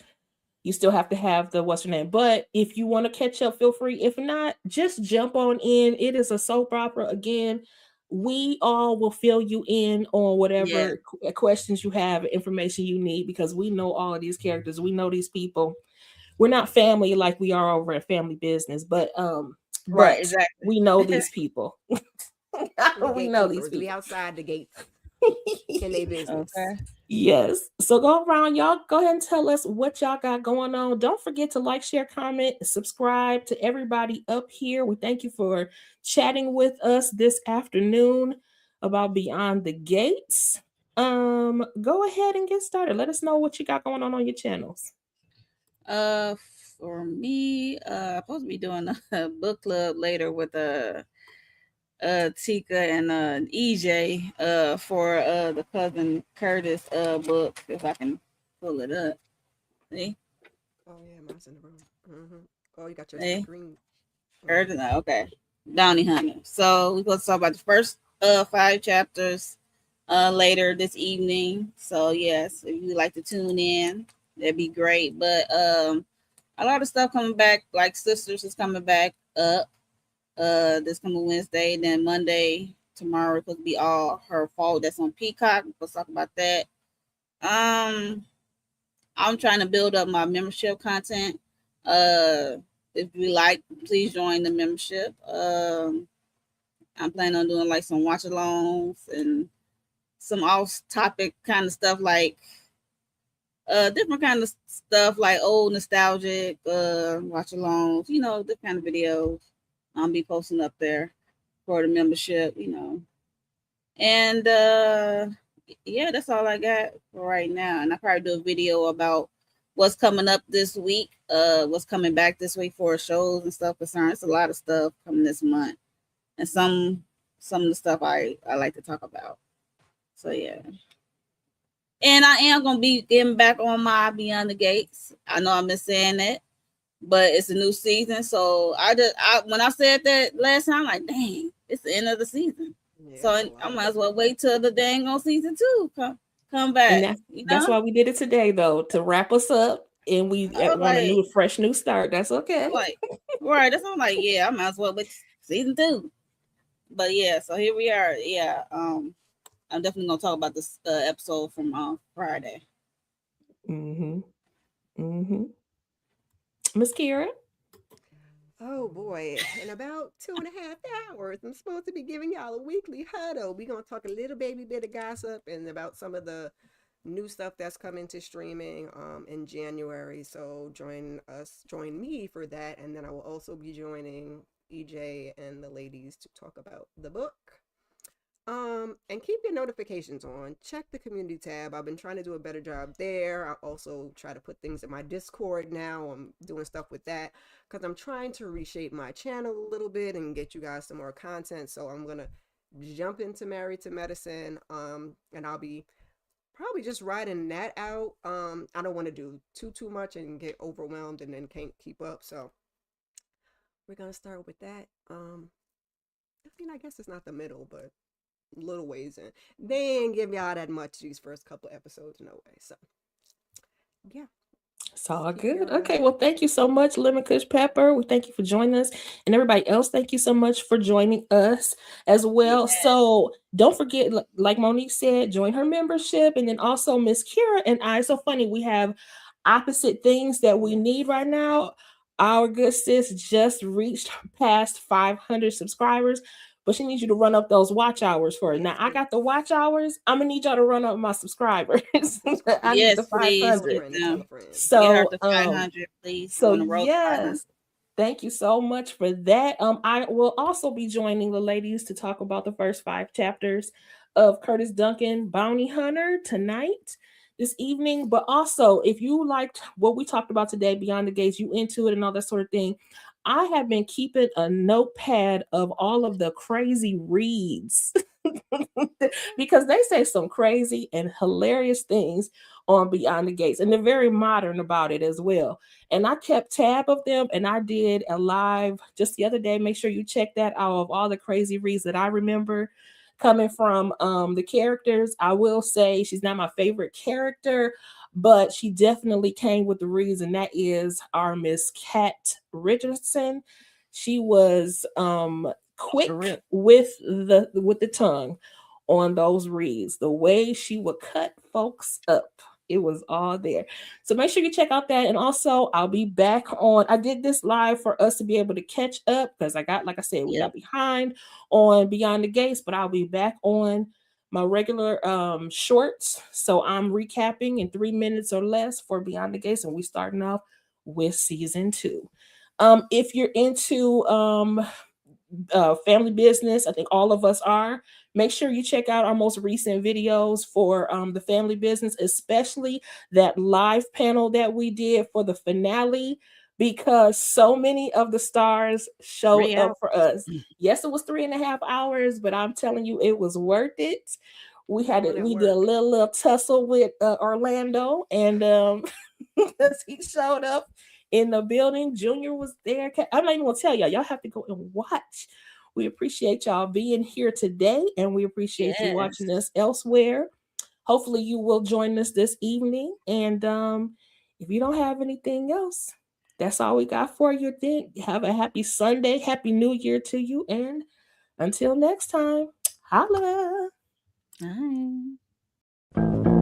you still have to have the what's your name. But if you want to catch up, feel free. If not, just jump on in. It is a soap opera again. We all will fill you in on Yeah. whatever questions you have, information you need, because we know all of these characters. We know these people. We're not family like we are over at Family Business, Right. but Exactly. we know these people. We We know these gatekeepers. We people. outside the gates in their business. Okay. Yes. So go around, y'all. Go ahead and tell us what y'all got going on. Don't forget to like, share, comment, subscribe to everybody up here. We thank you for chatting with us this afternoon about Beyond the Gates. Go ahead and get started. Let us know what you got going on your channels. Uh, for me, I'm supposed to be doing a book club later with Tika and EJ for the cousin Curtis book, if I can pull it up. See? Oh yeah, mine's in the room. Oh, you got yours in the See? green. Curtis, okay. Bounty Hunter. So we're going to talk about the first 5 chapters later this evening. So yes, if you'd like to tune in, that'd be great. But a lot of stuff coming back, like Sisters is coming back up this coming Wednesday. Then Monday, tomorrow, it's supposed to be All Her Fault. That's on Peacock. We'll talk about that. Um, I'm trying to build up my membership content. Uh, if you like, please join the membership. I'm planning on doing like some watch alongs and some off topic kind of stuff, like different kind of stuff like old nostalgic watch alongs, different kind of videos I'll be posting up there for the membership, and yeah, that's all I got for right now. And I probably do a video about what's coming up this week, what's coming back this week for shows and stuff concerned. It's a lot of stuff coming this month, and some of the stuff I like to talk about. So yeah. And I am gonna be getting back on my Beyond the Gates. I know I've been saying that, but it's a new season. So when I said that last time, I'm like, dang, it's the end of the season. Yeah, So it's a I lot. might as well wait till the dang on season two come And back. that's why we did it today, though, to wrap us up. And we I was want a like, fresh new start. That's okay. right. That's what I'm like, yeah, I might as well wait season two. But yeah, so here we are. Yeah, I'm definitely gonna talk about this episode from Friday. Mm-hmm. Mm-hmm. Miss Kira. Oh boy, in about 2.5 hours, I'm supposed to be giving y'all a weekly huddle. We're gonna talk a little baby bit of gossip and about some of the new stuff that's coming to streaming in January. So join me for that, and then I will also be joining EJ and the ladies to talk about the book. And keep your notifications on. Check the community tab. I've been trying to do a better job there. I also try to put things in my Discord now. I'm doing stuff with that because I'm trying to reshape my channel a little bit and get you guys some more content. So I'm gonna jump into Married to Medicine. And I'll be probably just riding that out. I don't want to do too much and get overwhelmed and then can't keep up. So we're gonna start with that. I guess it's not the middle, but little ways in. They ain't give y'all that much these first couple episodes, no way. So yeah, It's just all keep good. your Okay, well, thank you so much, Lemon Kush Pepper. We thank you for joining us, and everybody else, thank you so much for joining us as well. Yes. So don't forget, like Monique said, join her membership, and then also Miss Kira and I. So funny, we have opposite things that we need yes. right now. Our good sis just reached past 500 subscribers, but she needs you to run up those watch hours for her. Now Yes, I got the watch hours. I'm gonna need y'all to run up my subscribers. I need the Yes, please tell a 500. get friend to tell a them. friend. Get her So to 500, please. We're so on the road to 500. yes, thank you so much for that. I will also be joining the ladies to talk about the first 5 chapters of Curtis Duncan Bounty Hunter tonight, this evening. But also, if you liked what we talked about today, Beyond the Gates, you into it and all that sort of thing, I have been keeping a notepad of all of the crazy reads because they say some crazy and hilarious things on Beyond the Gates, and they're very modern about it as well. And I kept tab of them, and I did a live just the other day. Make sure you check that out of all the crazy reads that I remember coming from the characters. I will say she's not my favorite character, but she definitely came with the reads, and that is our Miss Kat Richardson. She was Off the quick rip. with the tongue on those reads. The way she would cut folks up. It was all there. So make sure you check out that. And also, I'll be back on. I did this live for us to be able to catch up because like I said, we Yep. got behind on Beyond the Gates, but I'll be back on my regular shorts. So I'm recapping in 3 minutes or less for Beyond the Gates, and we starting off with season 2. If you're into family business, I think all of us are. Make sure you check out our most recent videos for the family business, especially that live panel that we did for the finale, because so many of the stars showed 3 up hours. for us. Yes, it was 3.5 hours, but I'm telling you, it was worth it. We had Doing it. at We did a work. little tussle with Orlando, and because he showed up in the building. Junior was there. I'm not even gonna tell y'all. Y'all have to go and watch. We appreciate y'all being here today, and we appreciate you watching Yes. us elsewhere. Hopefully, you will join us this evening. And if you don't have anything else, that's all we got for you. Then have a happy Sunday, happy New Year to you, and until next time, holla. Bye.